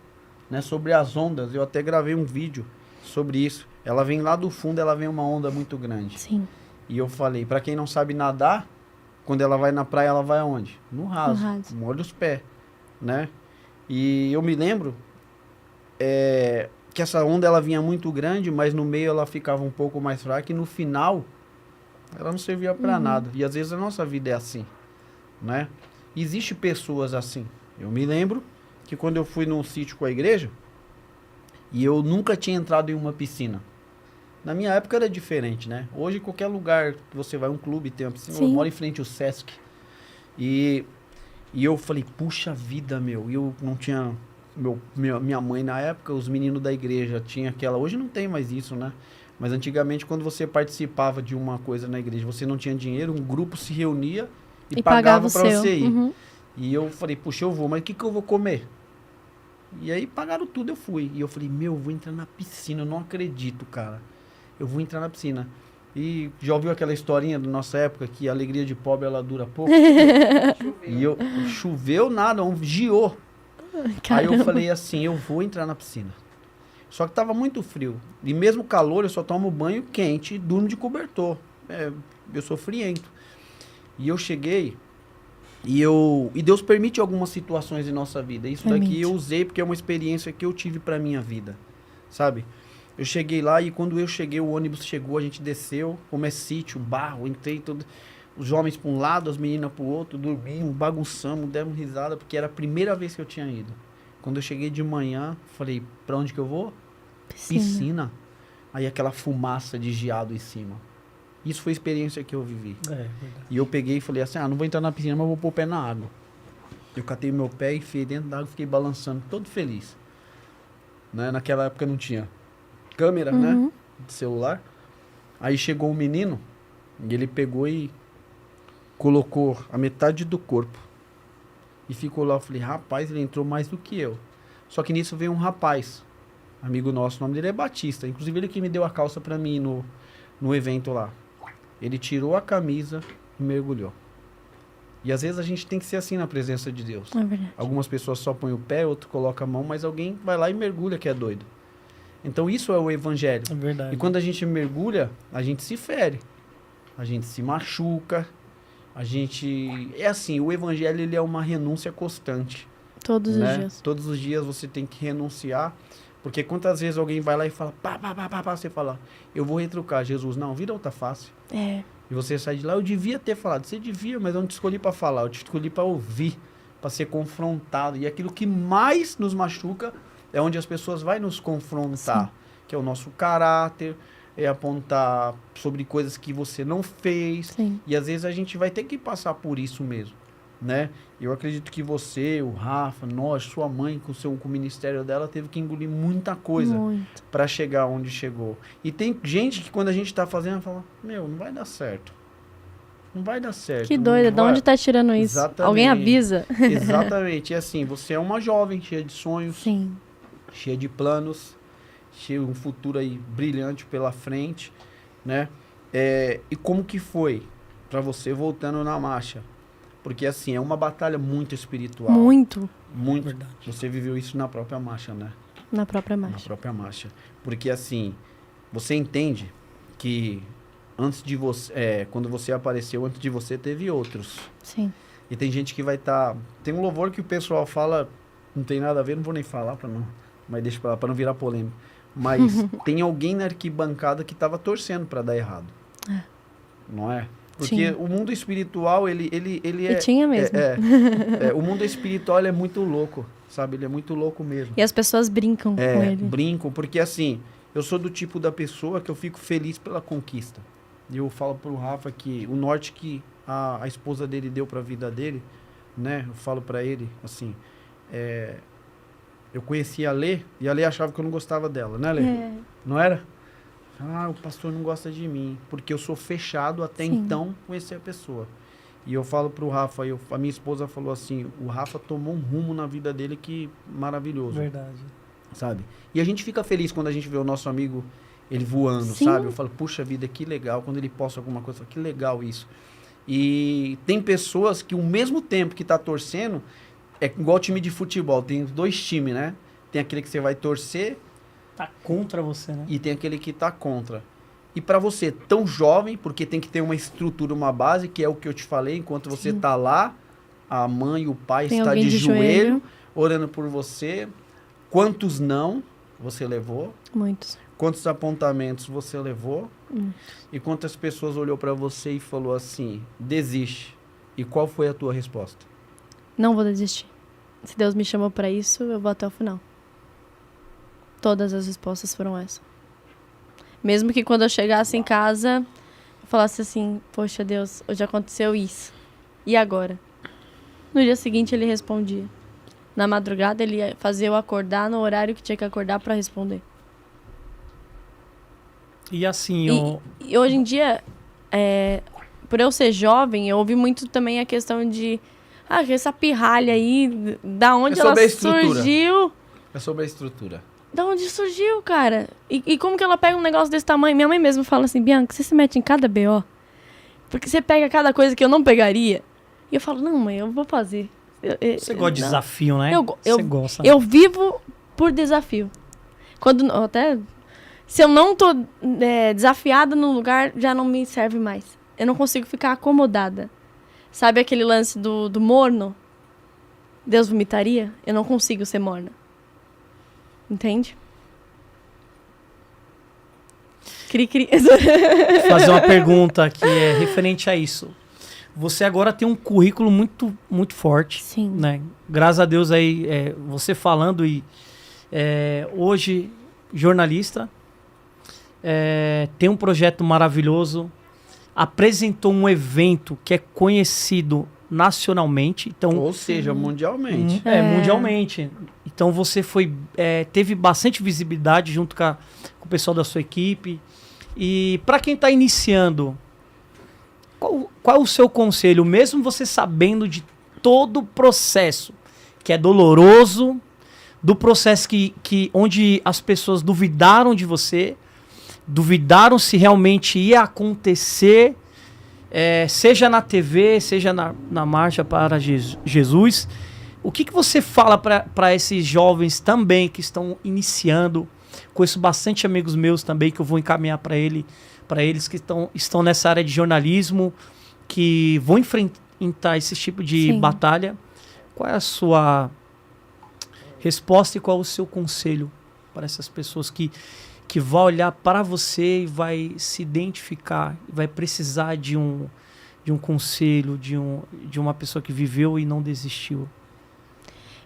né? Sobre as ondas, eu até gravei um vídeo sobre isso. Ela vem lá do fundo, ela vem uma onda muito grande. Sim. E eu falei, pra quem não sabe nadar, quando ela vai na praia, ela vai aonde? No raso. Molha os pés, né? E eu me lembro que essa onda ela vinha muito grande, mas no meio ela ficava um pouco mais fraca e no final ela não servia pra nada. E às vezes a nossa vida é assim, né? Existe pessoas assim. Eu me lembro que quando eu fui num sítio com a igreja e eu nunca tinha entrado em uma piscina. Na minha época era diferente, né? Hoje, qualquer lugar que você vai, um clube tem uma piscina. Eu moro em frente ao Sesc. E eu falei, puxa vida, meu. E eu não tinha... Minha mãe, na época, os meninos da igreja tinha aquela... Hoje não tem mais isso, né? Mas antigamente, quando você participava de uma coisa na igreja, você não tinha dinheiro, um grupo se reunia e pagava pra você ir. E eu falei, puxa, eu vou, mas o que eu vou comer? E aí pagaram tudo, eu fui. E eu falei, eu vou entrar na piscina, eu não acredito, cara. Eu vou entrar na piscina. E já ouviu aquela historinha da nossa época que a alegria de pobre ela dura pouco? E choveu nada, giou. Caramba. Aí eu falei assim, eu vou entrar na piscina. Só que tava muito frio. E mesmo calor, eu só tomo banho quente e durmo de cobertor. Eu sou friento. E eu cheguei e Deus permite algumas situações em nossa vida. Isso daqui eu usei porque é uma experiência que eu tive pra minha vida, sabe? Eu cheguei lá e quando eu cheguei, o ônibus chegou, a gente desceu, como é sítio, barro, entrei, os homens para um lado, as meninas para o outro, dormimos, bagunçamos, demos risada, porque era a primeira vez que eu tinha ido. Quando eu cheguei de manhã, falei, para onde que eu vou? Piscina. Aí aquela fumaça de geado em cima. Isso foi a experiência que eu vivi. E eu peguei e falei assim, não vou entrar na piscina, mas vou pôr o pé na água. Eu catei meu pé e enfiei dentro da água, fiquei balançando, todo feliz. Né? Naquela época não tinha câmera, né? De celular. Aí chegou um menino, e ele pegou e colocou a metade do corpo e ficou lá. Eu falei, rapaz, ele entrou mais do que eu. Só que nisso veio um rapaz, amigo nosso, o nome dele é Batista. Inclusive ele que me deu a calça pra mim no evento lá. Ele tirou a camisa e mergulhou. E às vezes a gente tem que ser assim na presença de Deus. É verdade. Algumas pessoas só põem o pé, outro coloca a mão, mas alguém vai lá e mergulha, que é doido. Então isso é o evangelho. É verdade. E quando a gente mergulha, a gente se fere. A gente se machuca. A gente... É assim, o evangelho ele é uma renúncia constante. Todos os né? dias. Todos os dias você tem que renunciar. Porque quantas vezes alguém vai lá e fala, pá, você fala, eu vou retrucar. Jesus, não, vira outra face. É. E você sai de lá, eu devia ter falado. Você devia, mas eu não te escolhi para falar. Eu te escolhi para ouvir, para ser confrontado. E aquilo que mais nos machuca é onde as pessoas vão nos confrontar. Sim. Que é o nosso caráter, é apontar sobre coisas que você não fez. Sim. E às vezes a gente vai ter que passar por isso mesmo, né? Eu acredito que você, o Rafa, nós, sua mãe, com o ministério dela, teve que engolir muita coisa para chegar onde chegou. E tem gente que quando a gente tá fazendo, fala, meu, não vai dar certo. Não vai dar certo. Que doida, de onde tá tirando isso? Exatamente. Alguém avisa. Exatamente. E assim, você é uma jovem, cheia de sonhos, Sim. cheia de planos, cheia de um futuro aí brilhante pela frente, né? E como que foi para você voltando na marcha? Porque, assim, é uma batalha muito espiritual. Muito. Muito. Verdade. Você viveu isso na própria marcha, né? Na própria marcha. Na própria marcha. Porque, assim, você entende que antes de você... quando você apareceu, antes de você, teve outros. Sim. E tem gente que vai estar... Tem um louvor que o pessoal fala... Não tem nada a ver, não vou nem falar pra não... Mas deixa pra lá, pra não virar polêmica. Mas tem alguém na arquibancada que tava torcendo pra dar errado. É. Não é? Porque o mundo espiritual, ele é... E tinha mesmo. O mundo espiritual ele é muito louco, sabe? Ele é muito louco mesmo. E as pessoas brincam com ele. Brincam, porque assim, eu sou do tipo da pessoa que eu fico feliz pela conquista. E eu falo pro Rafa que o norte que a esposa dele deu pra vida dele, né? Eu falo pra ele, assim, eu conheci a Lê, e a Lê achava que eu não gostava dela, né, Lê? Não era? Ah, o pastor não gosta de mim, porque eu sou fechado até então conhecer a pessoa. E eu falo pro Rafa, a minha esposa falou assim, o Rafa tomou um rumo na vida dele que maravilhoso. Verdade. Sabe? E a gente fica feliz quando a gente vê o nosso amigo, ele voando, sabe? Eu falo, puxa vida, que legal. Quando ele posta alguma coisa, que legal isso. E tem pessoas que, ao mesmo tempo que tá torcendo, é igual time de futebol, tem dois times, né? Tem aquele que você vai torcer... Tá contra você, né? E tem aquele que tá contra. E para você, tão jovem, porque tem que ter uma estrutura, uma base, que é o que eu te falei, enquanto você tá lá, a mãe e o pai está de joelho, orando por você. Quantos não você levou? Muitos. Quantos apontamentos você levou? E quantas pessoas olhou para você e falou assim, desiste. E qual foi a tua resposta? Não vou desistir. Se Deus me chamou para isso, eu vou até o final. Todas as respostas foram essas. Mesmo que quando eu chegasse em casa, eu falasse assim, poxa Deus, hoje aconteceu isso. E agora? No dia seguinte ele respondia. Na madrugada ele ia fazer eu acordar no horário que tinha que acordar para responder. E assim... E hoje em dia, por eu ser jovem, eu ouvi muito também a questão de... Ah, essa pirralha aí, da onde ela surgiu? É sobre a estrutura. Da onde surgiu, cara? E como que ela pega um negócio desse tamanho? Minha mãe mesmo fala assim, Bianca, você se mete em cada BO? Porque você pega cada coisa que eu não pegaria. E eu falo, não, mãe, eu vou fazer. Você gosta de desafio, né? Você gosta. Eu vivo por desafio. Se eu não tô desafiada no lugar, já não me serve mais. Eu não consigo ficar acomodada. Sabe aquele lance do morno? Deus vomitaria? Eu não consigo ser morna. Entende? Cri. Fazer uma pergunta que é referente a isso. Você agora tem um currículo muito, muito forte. Sim. Né? Graças a Deus aí, você falando e hoje jornalista, tem um projeto maravilhoso, apresentou um evento que é conhecido nacionalmente. Então, ou seja, mundialmente. Mundialmente. Então você teve bastante visibilidade junto com o pessoal da sua equipe. E para quem está iniciando, qual é o seu conselho, mesmo você sabendo de todo o processo, que é doloroso, do processo onde as pessoas duvidaram de você, duvidaram se realmente ia acontecer, seja na TV, seja na Marcha para Jesus. O que você fala para esses jovens também que estão iniciando? Conheço bastante amigos meus também que eu vou encaminhar para eles que estão nessa área de jornalismo, que vão enfrentar esse tipo de batalha. Qual é a sua resposta e qual é o seu conselho para essas pessoas que vão olhar para você e vai se identificar, vai precisar de um conselho, de uma pessoa que viveu e não desistiu?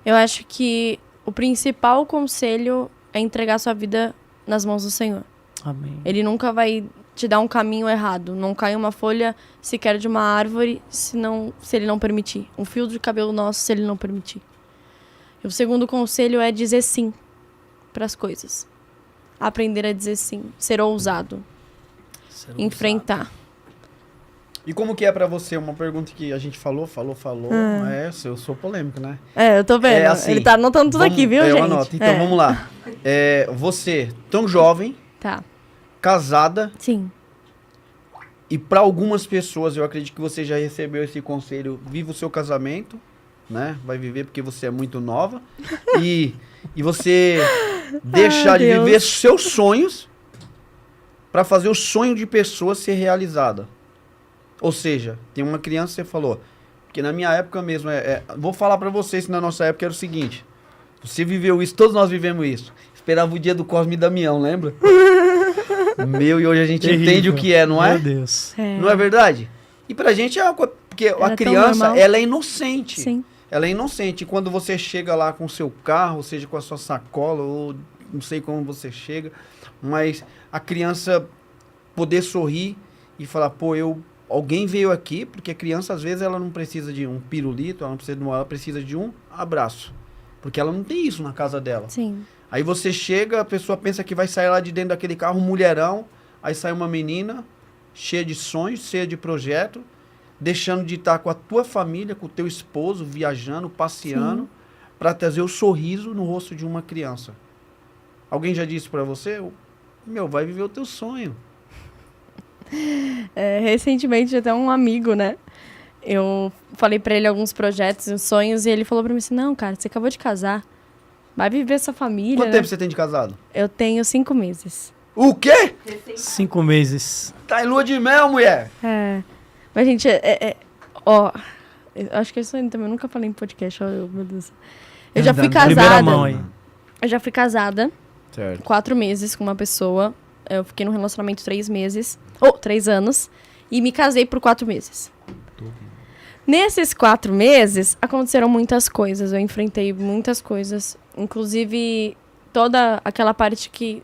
Eu acho que o principal conselho é entregar sua vida nas mãos do Senhor. Amém. Ele nunca vai te dar um caminho errado. Não cai uma folha sequer de uma árvore se ele não permitir. Um fio de cabelo nosso se ele não permitir. E o segundo conselho é dizer sim para as coisas. Aprender a dizer sim. Ser ousado. Enfrentar. E como que é pra você? Uma pergunta que a gente falou. Eu sou polêmico, né? Eu tô vendo. Assim, ele tá anotando tudo aqui, viu, gente? Eu anoto. Então, vamos lá. Você, tão jovem, Tá. casada, Sim. e pra algumas pessoas, eu acredito que você já recebeu esse conselho, viva o seu casamento, né? Vai viver porque você é muito nova. E você deixar de viver seus sonhos pra fazer o sonho de pessoas ser realizado. Ou seja, tem uma criança, você falou, porque na minha época mesmo, vou falar pra vocês que na nossa época era o seguinte, você viveu isso, todos nós vivemos isso. Esperava o dia do Cosme e Damião, lembra? E hoje a gente entende o que é, não é? Meu Deus. Não é verdade? E pra gente é uma coisa, porque a criança, ela é inocente. Sim. Ela é inocente. E quando você chega lá com o seu carro, seja com a sua sacola, ou não sei como você chega, mas a criança poder sorrir e falar, alguém veio aqui, porque a criança, às vezes, ela não precisa de um pirulito, ela precisa de um abraço. Porque ela não tem isso na casa dela. Sim. Aí você chega, a pessoa pensa que vai sair lá de dentro daquele carro, um mulherão, aí sai uma menina, cheia de sonhos, cheia de projeto, deixando de estar com a tua família, com o teu esposo, viajando, passeando, para trazer o sorriso no rosto de uma criança. Alguém já disse para você? Vai viver o teu sonho. Recentemente, até um amigo, né? Eu falei pra ele alguns projetos e sonhos e ele falou pra mim assim, não, cara, você acabou de casar. Vai viver essa família. Quanto tempo você tem de casado? Eu tenho 5 meses. O quê? 5 meses. Tá em lua de mel, mulher. Mas, gente, eu acho que isso aí também eu nunca falei em podcast, meu Deus. Eu já fui casada. Primeira mão aí. Eu já fui casada. Certo. 4 meses com uma pessoa. Eu fiquei num relacionamento 3 meses. 3 anos. E me casei por 4 meses. Nesses 4 meses, aconteceram muitas coisas. Eu enfrentei muitas coisas. Inclusive, toda aquela parte que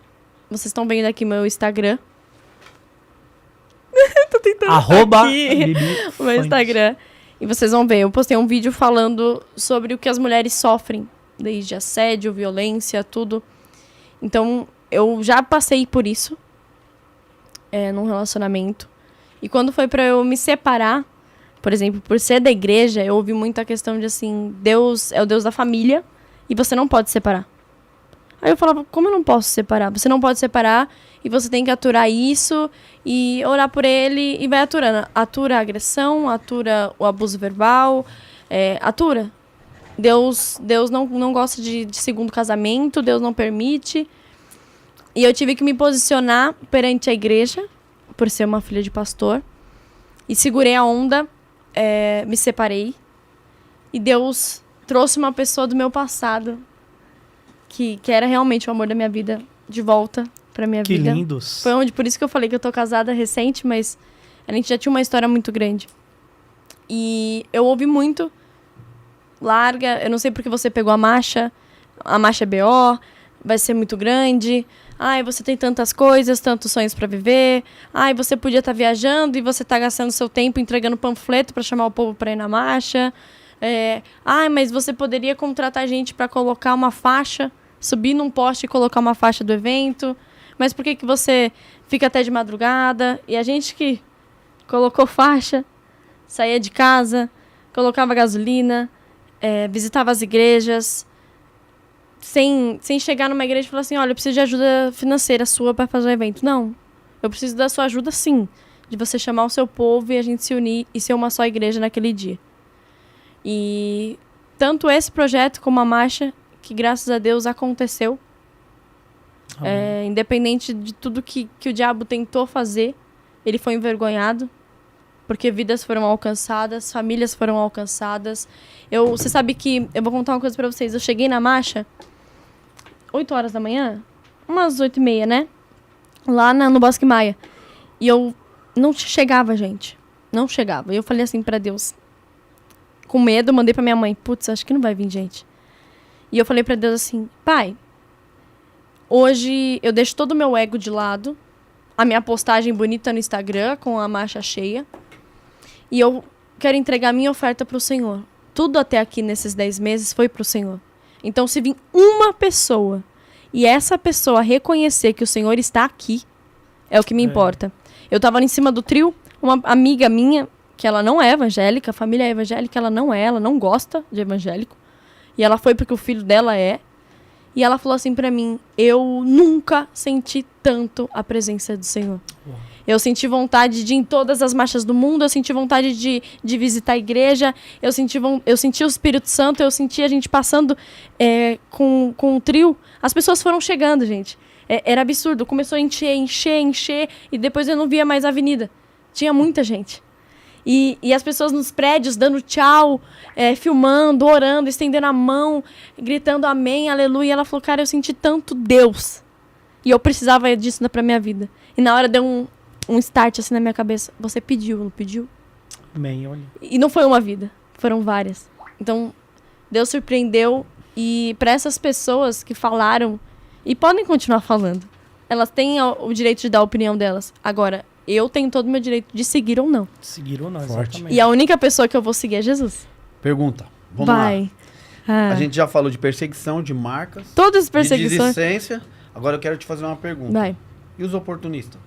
vocês estão vendo aqui no meu Instagram. Tô tentando aqui o meu Instagram. E vocês vão ver, eu postei um vídeo falando sobre o que as mulheres sofrem. Desde assédio, violência, tudo. Então, eu já passei por isso. Num relacionamento. E quando foi pra eu me separar, por exemplo, por ser da igreja, eu ouvi muito a questão de assim, Deus é o Deus da família e você não pode separar. Aí eu falava, como eu não posso separar? Você não pode separar e você tem que aturar isso e orar por ele e vai aturando. Atura a agressão, atura o abuso verbal, atura. Deus não gosta de segundo casamento, Deus não permite. E eu tive que me posicionar perante a igreja, por ser uma filha de pastor. E segurei a onda, me separei. E Deus trouxe uma pessoa do meu passado, que era realmente o amor da minha vida, de volta pra minha vida. Que lindos. Por isso que eu falei que eu tô casada recente, mas a gente já tinha uma história muito grande. E eu ouvi muito, larga, eu não sei porque você pegou a marcha é BO, vai ser muito grande. Ai, você tem tantas coisas, tantos sonhos pra viver. Ai, você podia estar viajando e você tá gastando seu tempo entregando panfleto pra chamar o povo pra ir na marcha. Ai, mas você poderia contratar gente pra colocar uma faixa, subir num poste e colocar uma faixa do evento. Mas por que você fica até de madrugada? E a gente que colocou faixa, saía de casa, colocava gasolina, visitava as igrejas, sem chegar numa igreja e falar assim, olha, eu preciso de ajuda financeira sua para fazer o evento. Não, eu preciso da sua ajuda sim, de você chamar o seu povo e a gente se unir e ser uma só igreja naquele dia. E tanto esse projeto como a marcha, que graças a Deus aconteceu, independente de tudo que o diabo tentou fazer, ele foi envergonhado, porque vidas foram alcançadas, famílias foram alcançadas. Você sabe que, eu vou contar uma coisa pra vocês, eu cheguei na marcha 8 horas da manhã, umas 8h30, né? Lá no Bosque Maia. E eu não chegava, gente. Não chegava. E eu falei assim pra Deus, com medo, mandei pra minha mãe, putz, acho que não vai vir gente. E eu falei pra Deus assim, pai, hoje eu deixo todo o meu ego de lado, a minha postagem bonita no Instagram, com a marcha cheia, e eu quero entregar minha oferta pro Senhor. Tudo até aqui nesses 10 meses foi pro Senhor. Então, se vir uma pessoa, e essa pessoa reconhecer que o Senhor está aqui, é o que me importa. Eu tava em cima do trio, uma amiga minha, que ela não é evangélica, a família é evangélica, ela não gosta de evangélico, e ela foi porque o filho dela é. E ela falou assim pra mim, eu nunca senti tanto a presença do Senhor. Uau. Eu senti vontade de ir em todas as marchas do mundo, eu senti vontade de visitar a igreja, eu senti o Espírito Santo, eu senti a gente passando com o trio. As pessoas foram chegando, gente. Era absurdo, começou a encher, e depois eu não via mais a avenida. Tinha muita gente. E as pessoas nos prédios dando tchau, filmando, orando, estendendo a mão, gritando amém, aleluia. E ela falou, cara, eu senti tanto Deus. E eu precisava disso pra minha vida. E na hora deu um start assim na minha cabeça. Você pediu, não pediu? Amém, olha. E não foi uma vida, foram várias. Então, Deus surpreendeu. E para essas pessoas que falaram, e podem continuar falando, elas têm o direito de dar a opinião delas. Agora, eu tenho todo o meu direito de seguir ou não. Seguir ou não, Forte. exatamente. E a única pessoa que eu vou seguir é Jesus. Pergunta. Vamos Vai. lá. A gente já falou de perseguição, de marcas. Todas as De perseguições. desistência. Agora eu quero te fazer uma pergunta. Vai. E os oportunistas?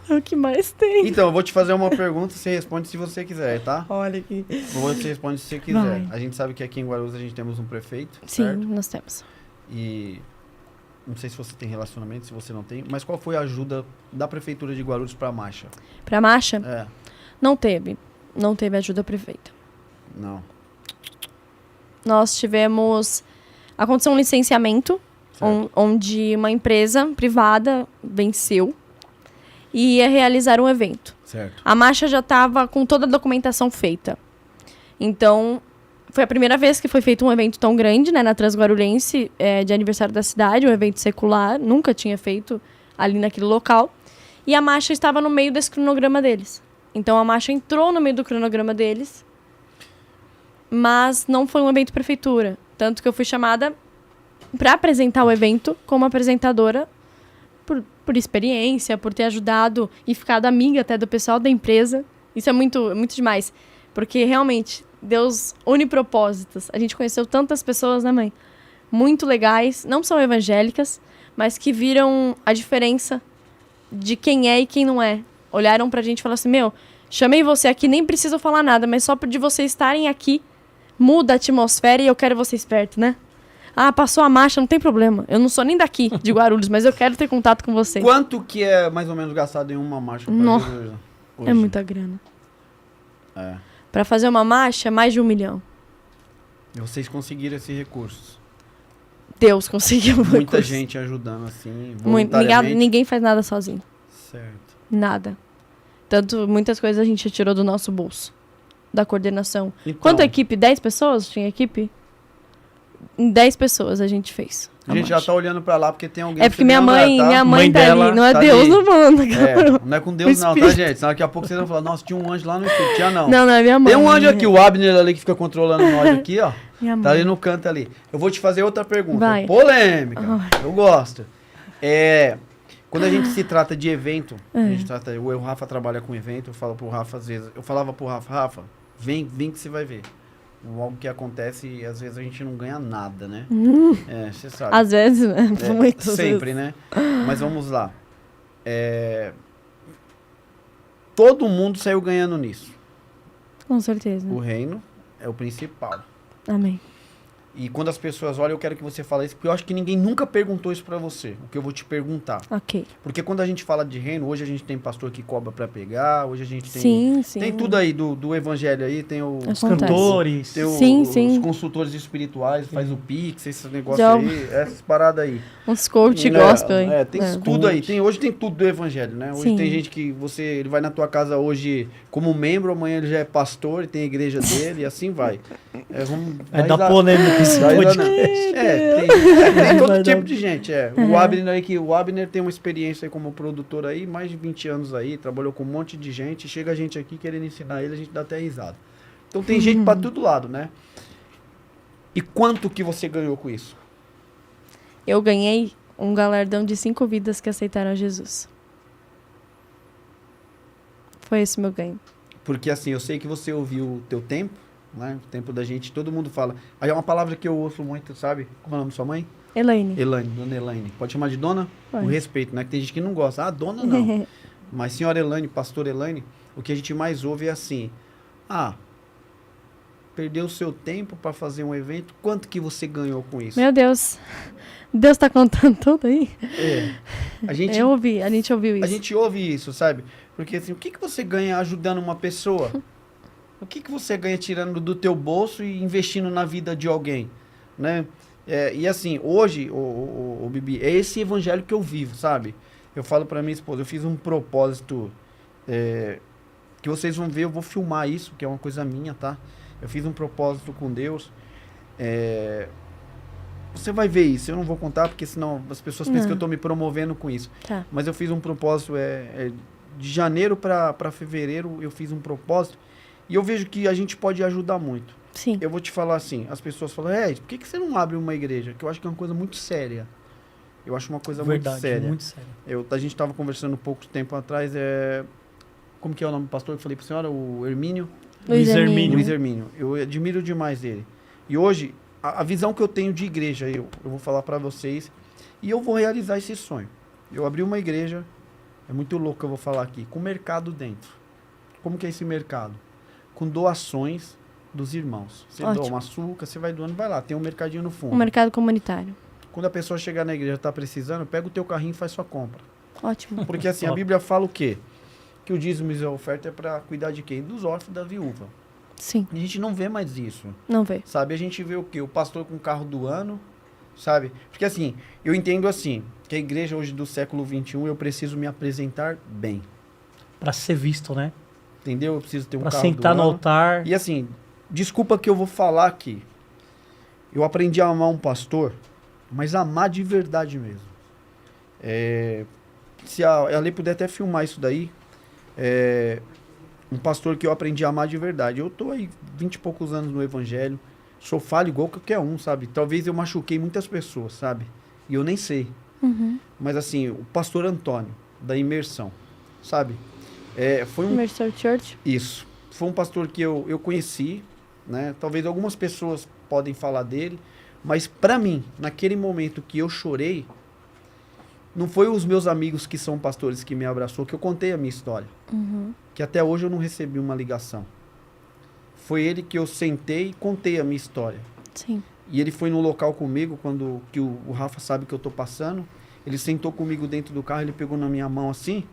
É o que mais tem. Então, eu vou te fazer uma pergunta, você responde se você quiser, tá? Olha aqui. Você responde se você quiser. Vai. A gente sabe que aqui em Guarulhos a gente temos um prefeito, Sim, certo? nós temos. E não sei se você tem relacionamento, se você não tem, mas qual foi a ajuda da prefeitura de Guarulhos para a marcha? Pra marcha, É, não teve. Não teve ajuda prefeita. não. Nós tivemos... Aconteceu um licenciamento, onde uma empresa privada venceu e ia realizar um evento. Certo. A marcha já estava com toda a documentação feita. Então, foi a primeira vez que foi feito um evento tão grande, né, na Transguarulhense, de aniversário da cidade, um evento secular, nunca tinha feito ali naquele local. E a marcha estava no meio desse cronograma deles. Então, a marcha entrou no meio do cronograma deles, mas não foi um evento prefeitura. Tanto que eu fui chamada para apresentar o evento como apresentadora por experiência, por ter ajudado e ficado amiga até do pessoal da empresa. Isso é muito, muito demais. Porque, realmente, Deus une propósitos. A gente conheceu tantas pessoas, né, mãe? Muito legais, não são evangélicas, mas que viram a diferença de quem é e quem não é. Olharam pra gente e falaram assim, meu, chamei você aqui, nem preciso falar nada, mas só de vocês estarem aqui, muda a atmosfera e eu quero vocês perto, né? Ah, passou a marcha, não tem problema. Eu não sou nem daqui, de Guarulhos, mas eu quero ter contato com vocês. Quanto que é mais ou menos gastado em uma marcha? Pra Nossa, Jesus é muita grana. É. Pra fazer uma marcha, mais de 1 milhão. E vocês conseguiram esses recursos. Deus conseguiu. Muita recurso. gente ajudando assim, Muito, voluntariamente. ninguém faz nada sozinho. Certo. Nada. Tanto, muitas coisas a gente tirou do nosso bolso. Da coordenação. Então, Quanta equipe? 10 pessoas? Tinha equipe? Em 10 pessoas a gente fez. a gente já tá olhando pra lá porque tem alguém... É porque minha mãe tá Mãe tá dela ali. Não é tá Deus ali. não manda. Não é com Deus não, tá, Espírito. gente? Senão daqui a pouco vocês vão falar, nossa, tinha um anjo lá no estúdio. Tinha não. Não é minha mãe. Tem um anjo aqui, o Abner ali que fica controlando nós aqui, ó. Minha Tá mãe. ali no canto ali. Eu vou te fazer outra pergunta. Vai. Polêmica. Ai. Eu gosto. Quando a gente se trata de evento, a gente trata, o Rafa trabalha com evento, eu falo pro Rafa às vezes, eu falava pro Rafa, vem que você vai ver. Algo que acontece e às vezes a gente não ganha nada, né? Você sabe. Às vezes, né? Muitas Sempre, vezes. né? Mas vamos lá. Todo mundo saiu ganhando nisso. Com certeza. O reino é o principal. Amém. E quando as pessoas olham, eu quero que você fale isso, porque eu acho que ninguém nunca perguntou isso pra você, o que eu vou te perguntar. Ok. Porque quando a gente fala de reino, hoje a gente tem pastor que cobra pra pegar, hoje a gente tem... Sim, sim. Tem tudo aí do evangelho aí, tem Os Acontece. cantores. tem Sim, os sim. consultores espirituais, faz o Pix, esse negócio Já- aí, essas paradas aí. Uns coach Né? gospel, hein? Tem tudo aí. Hoje tem tudo do evangelho, né? Hoje Sim. tem gente que ele vai na tua casa hoje como membro, amanhã ele já é pastor, e tem a igreja dele, e assim vai. Vai dar polêmica esse podcast. Tem todo Vai tipo dar- de gente, o Abner tem uma experiência aí como produtor aí, mais de 20 anos aí, trabalhou com um monte de gente, chega a gente aqui querendo ensinar ele, a gente dá até risada. Então tem gente pra todo lado, né? E quanto que você ganhou com isso? Eu ganhei um galardão de 5 vidas que aceitaram a Jesus. Foi esse o meu ganho. Porque assim, eu sei que você ouviu o teu tempo, né? O tempo da gente, todo mundo fala. Aí é uma palavra que eu ouço muito, sabe? Como é o nome da sua mãe? Elaine. Elaine, dona Elaine. Pode chamar de dona? Pode. Com respeito, né? Que tem gente que não gosta. Ah, dona não. Mas senhora Elaine, pastor Elaine, o que a gente mais ouve é assim: perdeu o seu tempo para fazer um evento, quanto que você ganhou com isso? Meu Deus. Deus tá contando tudo aí? A gente, A gente ouviu isso. a gente ouve isso, sabe? Porque assim, o que que você ganha ajudando uma pessoa? O que que você ganha tirando do teu bolso e investindo na vida de alguém, né? E assim, hoje, o Bibi, é esse evangelho que eu vivo, sabe? Eu falo pra minha esposa, eu fiz um propósito, que vocês vão ver, eu vou filmar isso, que é uma coisa minha, tá? Eu fiz um propósito com Deus. Você vai ver isso, eu não vou contar, porque senão as pessoas pensam que eu tô me promovendo com isso. Tá. Mas eu fiz um propósito, de janeiro para fevereiro, eu fiz um propósito, e eu vejo que a gente pode ajudar muito. Sim. Eu vou te falar assim, as pessoas falam, por que você não abre uma igreja? Que eu acho que é uma coisa muito séria. Eu acho uma coisa muito séria. Muito sério. A gente estava conversando um pouco tempo atrás, como que é o nome do pastor? Eu falei para a senhora, o Hermínio. Luiz Hermínio. Luiz Hermínio. Eu admiro demais ele. E hoje, a visão que eu tenho de igreja, eu vou falar para vocês, e eu vou realizar esse sonho. Eu abri uma igreja, é muito louco que eu vou falar aqui, com mercado dentro. Como que é esse mercado? Com doações dos irmãos. Você doa Ótimo. um açúcar, você vai doando, vai lá, tem um mercadinho no fundo. Um mercado comunitário. Quando a pessoa chegar na igreja e está precisando, pega o teu carrinho e faz sua compra. Ótimo. Porque assim, a Top. Bíblia fala o quê? Que o dízimo e a oferta é para cuidar de quem? Dos órfãos, da viúva. Sim. E a gente não vê mais isso, Não vê. sabe? A gente vê o quê? O pastor com o carro do ano, sabe? Porque assim, eu entendo assim, que a igreja hoje do século XXI, eu preciso me apresentar bem. Pra ser visto, né? Entendeu? Eu preciso ter um Pra carro sentar do no ano. altar. E assim, desculpa que eu vou falar aqui. Eu aprendi a amar um pastor, mas amar de verdade mesmo. Se a Lê puder até filmar isso daí, um pastor que eu aprendi a amar de verdade. Eu tô aí 20 e poucos anos no evangelho, sou falho igual qualquer um, sabe? Talvez eu machuquei muitas pessoas, sabe? E eu nem sei. Mas assim, o pastor Antônio, da Imersão, sabe? Foi um Imersor Church. isso. Foi um pastor que eu conheci, né? Talvez algumas pessoas podem falar dele, mas pra mim, naquele momento que eu chorei, não foi os meus amigos que são pastores que me abraçou, que eu contei a minha história. Que até hoje eu não recebi uma ligação. Foi ele que eu sentei e contei a minha história. Sim. E ele foi no local comigo, quando que o Rafa sabe que eu tô passando. Ele sentou comigo dentro do carro, ele pegou na minha mão assim,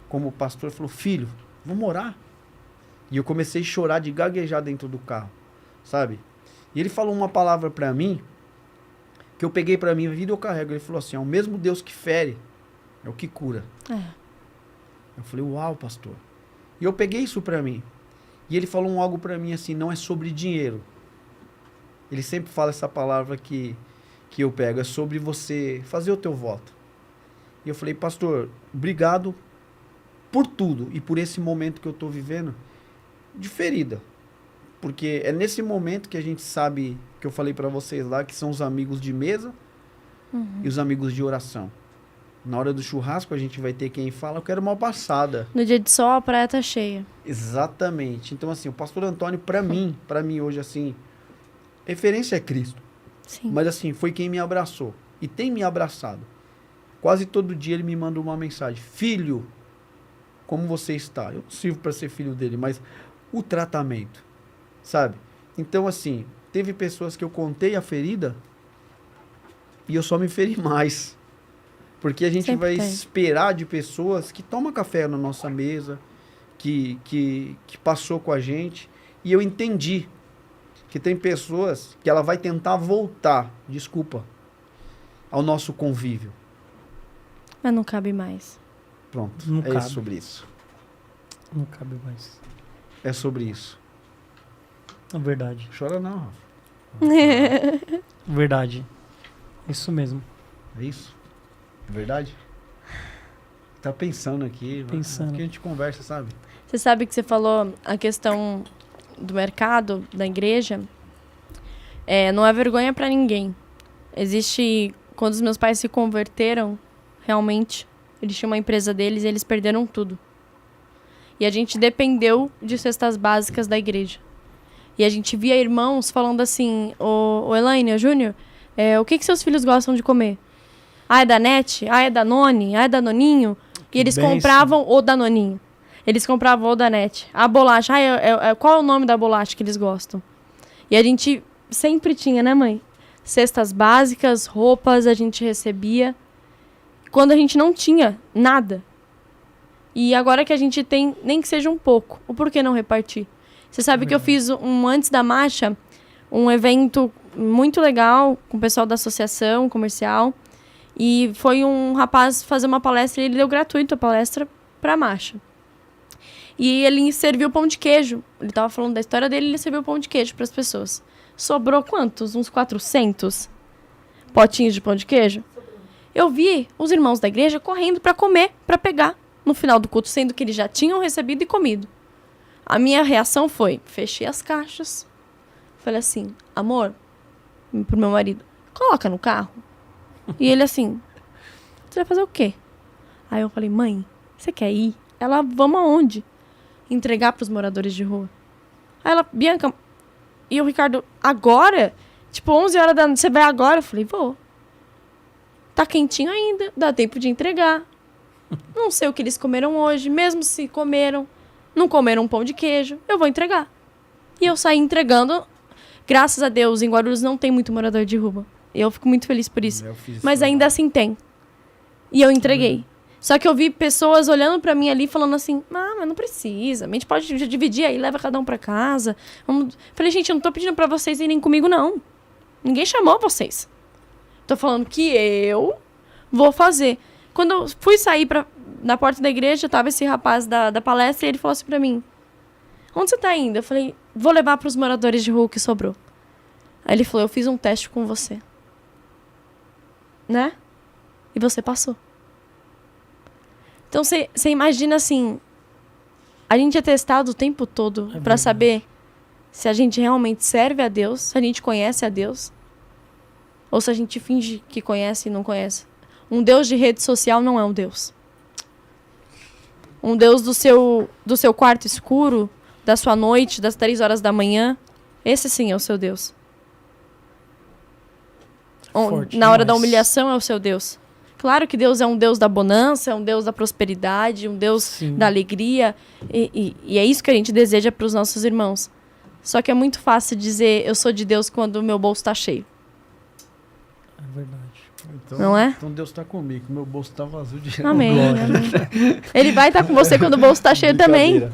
como pastor, e falou, filho, vamos orar? E eu comecei a chorar, de gaguejar dentro do carro, sabe? E ele falou uma palavra pra mim, que eu peguei pra mim, a vida eu carrego. Ele falou assim, o mesmo Deus que fere, é o que cura. Eu falei, uau, pastor. E eu peguei isso pra mim. E ele falou algo pra mim assim, não é sobre dinheiro. Ele sempre fala essa palavra que eu pego, é sobre você fazer o teu voto. E eu falei, pastor, obrigado por tudo e por esse momento que eu tô vivendo de ferida. Porque é nesse momento que a gente sabe, que eu falei pra vocês lá, que são os amigos de mesa e os amigos de oração. Na hora do churrasco a gente vai ter quem fala, eu quero uma passada. No dia de sol, a praia tá cheia. Exatamente. Então assim, o pastor Antônio, pra mim hoje assim, referência é Cristo. Sim. Mas assim, foi quem me abraçou. E tem me abraçado. Quase todo dia ele me manda uma mensagem. Filho, como você está? Eu não sirvo para ser filho dele, mas o tratamento, sabe? Então assim, teve pessoas que eu contei a ferida e eu só me feri mais. Porque a gente Sempre vai tem. esperar de pessoas que tomam café na nossa mesa, que passou com a gente. E eu entendi que tem pessoas que ela vai tentar voltar, desculpa, ao nosso convívio. Mas não cabe mais. Pronto, Não é cabe. sobre isso. Não cabe mais. É sobre isso. É verdade. Chora não, Rafa. Verdade. Isso mesmo. É isso? É verdade? Tá pensando aqui. Pensando. Que a gente conversa, sabe? Você sabe que você falou a questão do mercado, da igreja. Não é vergonha pra ninguém. Existe... Quando os meus pais se converteram, realmente, eles tinham uma empresa deles e eles perderam tudo. E a gente dependeu de cestas básicas da igreja. E a gente via irmãos falando assim, ô Elaine, ô Júnior, o que seus filhos gostam de comer? Ah, é da Nete? Ah, é da Noni? Ah, é da Noninho? E eles bênção. compravam o da Noninho. Eles compravam o da Nete. A bolacha, qual é o nome da bolacha que eles gostam? E a gente sempre tinha, né, mãe? Cestas básicas, roupas, a gente recebia. Quando a gente não tinha nada. E agora que a gente tem, nem que seja um pouco, o porquê não repartir? Você sabe que eu fiz antes da marcha, um evento muito legal com o pessoal da associação comercial. E foi um rapaz fazer uma palestra e ele deu gratuito a palestra pra marcha. E ele serviu pão de queijo. Ele tava falando da história dele e ele serviu pão de queijo pras pessoas. Sobrou quantos? Uns 400 potinhos de pão de queijo? Eu vi os irmãos da igreja correndo pra comer, pra pegar no final do culto, sendo que eles já tinham recebido e comido. A minha reação foi, fechei as caixas. Falei assim, amor, pro meu marido, coloca no carro. E ele assim, você vai fazer o quê? Aí eu falei, mãe, você quer ir? Ela, vamos aonde? Entregar pros moradores de rua. Aí ela, Bianca, e o Ricardo, agora? Tipo, 11 horas da noite, você vai agora? Eu falei, vou. Tá quentinho ainda, dá tempo de entregar. Não sei o que eles comeram hoje, mesmo se comeram, não comeram um pão de queijo, eu vou entregar. E eu saí entregando. Graças a Deus, em Guarulhos não tem muito morador de rua. E eu fico muito feliz por isso. Mas ainda assim tem. E eu entreguei. Só que eu vi pessoas olhando pra mim ali, falando assim, mas não precisa, a gente pode dividir aí, leva cada um pra casa. Falei, gente, eu não tô pedindo pra vocês irem comigo, não. Ninguém chamou vocês. Tô falando que eu vou fazer. Quando eu fui sair na porta da igreja, tava esse rapaz da palestra e ele falou assim pra mim, onde você tá indo? Eu falei, vou levar pros moradores de rua o que sobrou. Aí ele falou, eu fiz um teste com você. Né? E você passou. Então você imagina assim, a gente é testado o tempo todo pra saber se a gente realmente serve a Deus, se a gente conhece a Deus, ou se a gente finge que conhece e não conhece. Um Deus de rede social não é um Deus. Um Deus do seu quarto escuro, da sua noite, das 3 horas da manhã, esse sim é o seu Deus. Na hora da humilhação é o seu Deus. Claro que Deus é um Deus da bonança, é um Deus da prosperidade, um Deus da alegria. E é isso que a gente deseja para os nossos irmãos. Só que é muito fácil dizer eu sou de Deus quando o meu bolso está cheio. É verdade. Então, não é? Então Deus está comigo, meu bolso está vazio de Amém, amém. Ele vai estar com você quando o bolso está cheio também.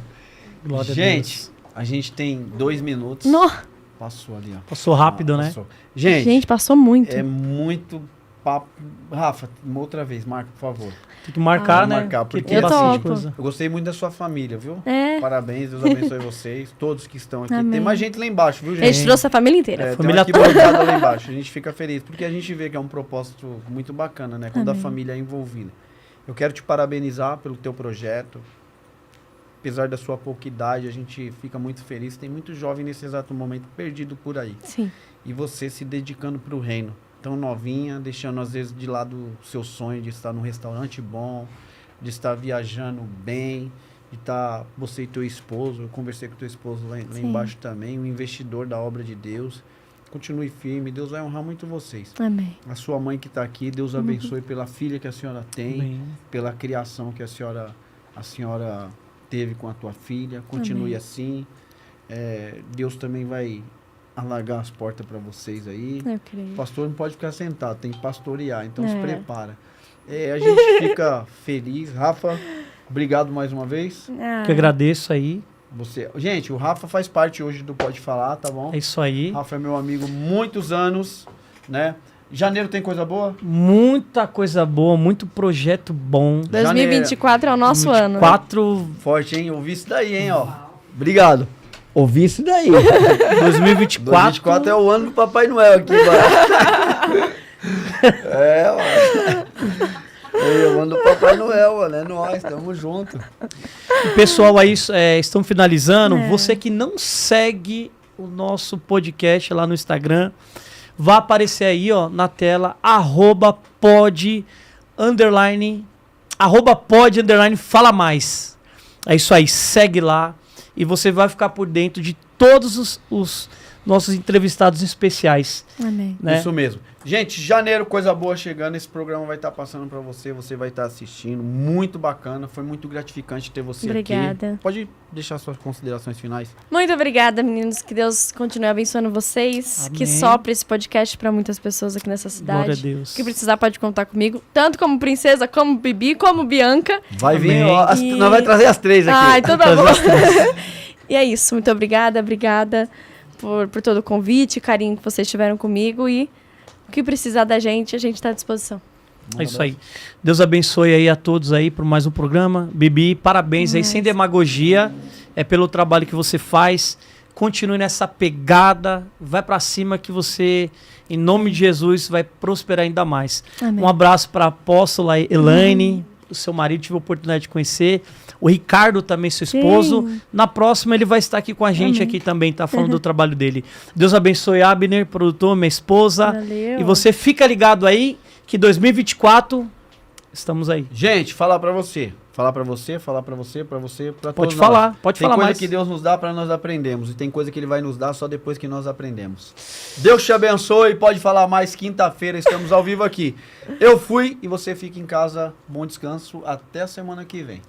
Glória gente, a gente tem 2 minutos. No. Passou ali, ó. Passou rápido, né? Passou. Gente, passou muito. É muito papo. Rafa, uma outra vez, marca, por favor. Tem que marcar, né? Marcar, porque tem eu bastante topo. coisa. Eu gostei muito da sua família, viu? É. Parabéns, Deus abençoe vocês, todos que estão aqui. Amém. Tem mais gente lá embaixo, viu, gente? A gente trouxe a família inteira. Família tem toda. uma arquibancada lá embaixo. A gente fica feliz, porque a gente vê que é um propósito muito bacana, né? Quando Amém. a família é envolvida. Eu quero te parabenizar pelo teu projeto. Apesar da sua pouca idade, a gente fica muito feliz. Tem muito jovem nesse exato momento perdido por aí. Sim. E você se dedicando para o reino. Tão novinha, deixando às vezes de lado o seu sonho de estar num restaurante bom, de estar viajando bem, de estar você e teu esposo. Eu conversei com teu esposo lá Sim. embaixo também, um investidor da obra de Deus. continue firme, Deus vai honrar muito vocês. Amém. A sua mãe que está aqui, Deus abençoe pela filha que a senhora tem, Amém. pela criação que a senhora teve com a tua filha. Continue Amém. assim. Deus também vai alargar as portas para vocês aí. Eu creio. O pastor não pode ficar sentado, tem que pastorear, então se É. prepara. A gente fica feliz. Rafa, obrigado mais uma vez. Que agradeço aí. Gente, o Rafa faz parte hoje do Pode Falar, tá bom? É isso aí. Rafa é meu amigo muitos anos, né? Janeiro tem coisa boa? Muita coisa boa, muito projeto bom. 2024 é o nosso ano. 4 Forte, hein? Ouvi isso daí, hein, ó. Obrigado. Ouvi isso daí. 2024. 2024 é o ano do Papai Noel aqui, mano. Ó. É o ano do Papai Noel, mano. É nóis, tamo junto. O pessoal aí estão finalizando. Você que não segue o nosso podcast lá no Instagram, vai aparecer aí, ó, na tela, @pod_ fala mais. É isso aí, segue lá e você vai ficar por dentro de todos os nossos entrevistados especiais. Amém. Né? Isso mesmo. Gente, janeiro, coisa boa chegando. Esse programa vai estar passando para você. Você vai estar assistindo. Muito bacana. Foi muito gratificante ter você aqui. Obrigada. Pode deixar suas considerações finais. Muito obrigada, meninos. Que Deus continue abençoando vocês. Amém. Que sopre esse podcast para muitas pessoas aqui nessa cidade. Glória a Deus. Que precisar pode contar comigo. Tanto como Princesa, como Bibi, como Bianca. Vai vir, Amém. ó, nós vai trazer as três aqui. Ai, então tá bom. E é isso. Muito obrigada. Obrigada por todo o convite, carinho que vocês tiveram comigo. E o que precisar da gente, a gente está à disposição. É isso aí. Deus abençoe aí a todos aí por mais um programa. Bibi, parabéns aí, sem demagogia. É pelo trabalho que você faz. Continue nessa pegada. Vai pra cima que você, em nome de Jesus, vai prosperar ainda mais. Amém. Um abraço para a apóstola Elaine, o seu marido, tive a oportunidade de conhecer. O Ricardo também, seu esposo. Sim. Na próxima ele vai estar aqui com a gente Amém. aqui também, tá falando do trabalho dele. Deus abençoe Abner, produtor, minha esposa. Valeu. E você fica ligado aí que 2024 estamos aí. Gente, falar pra você, pra todos Pode falar, pode Tem falar coisa mais. que Deus nos dá pra nós aprendermos e tem coisa que Ele vai nos dar só depois que nós aprendemos. Deus te abençoe, pode falar mais. Quinta-feira estamos ao vivo aqui. Eu fui e você fica em casa. Bom descanso. Até a semana que vem.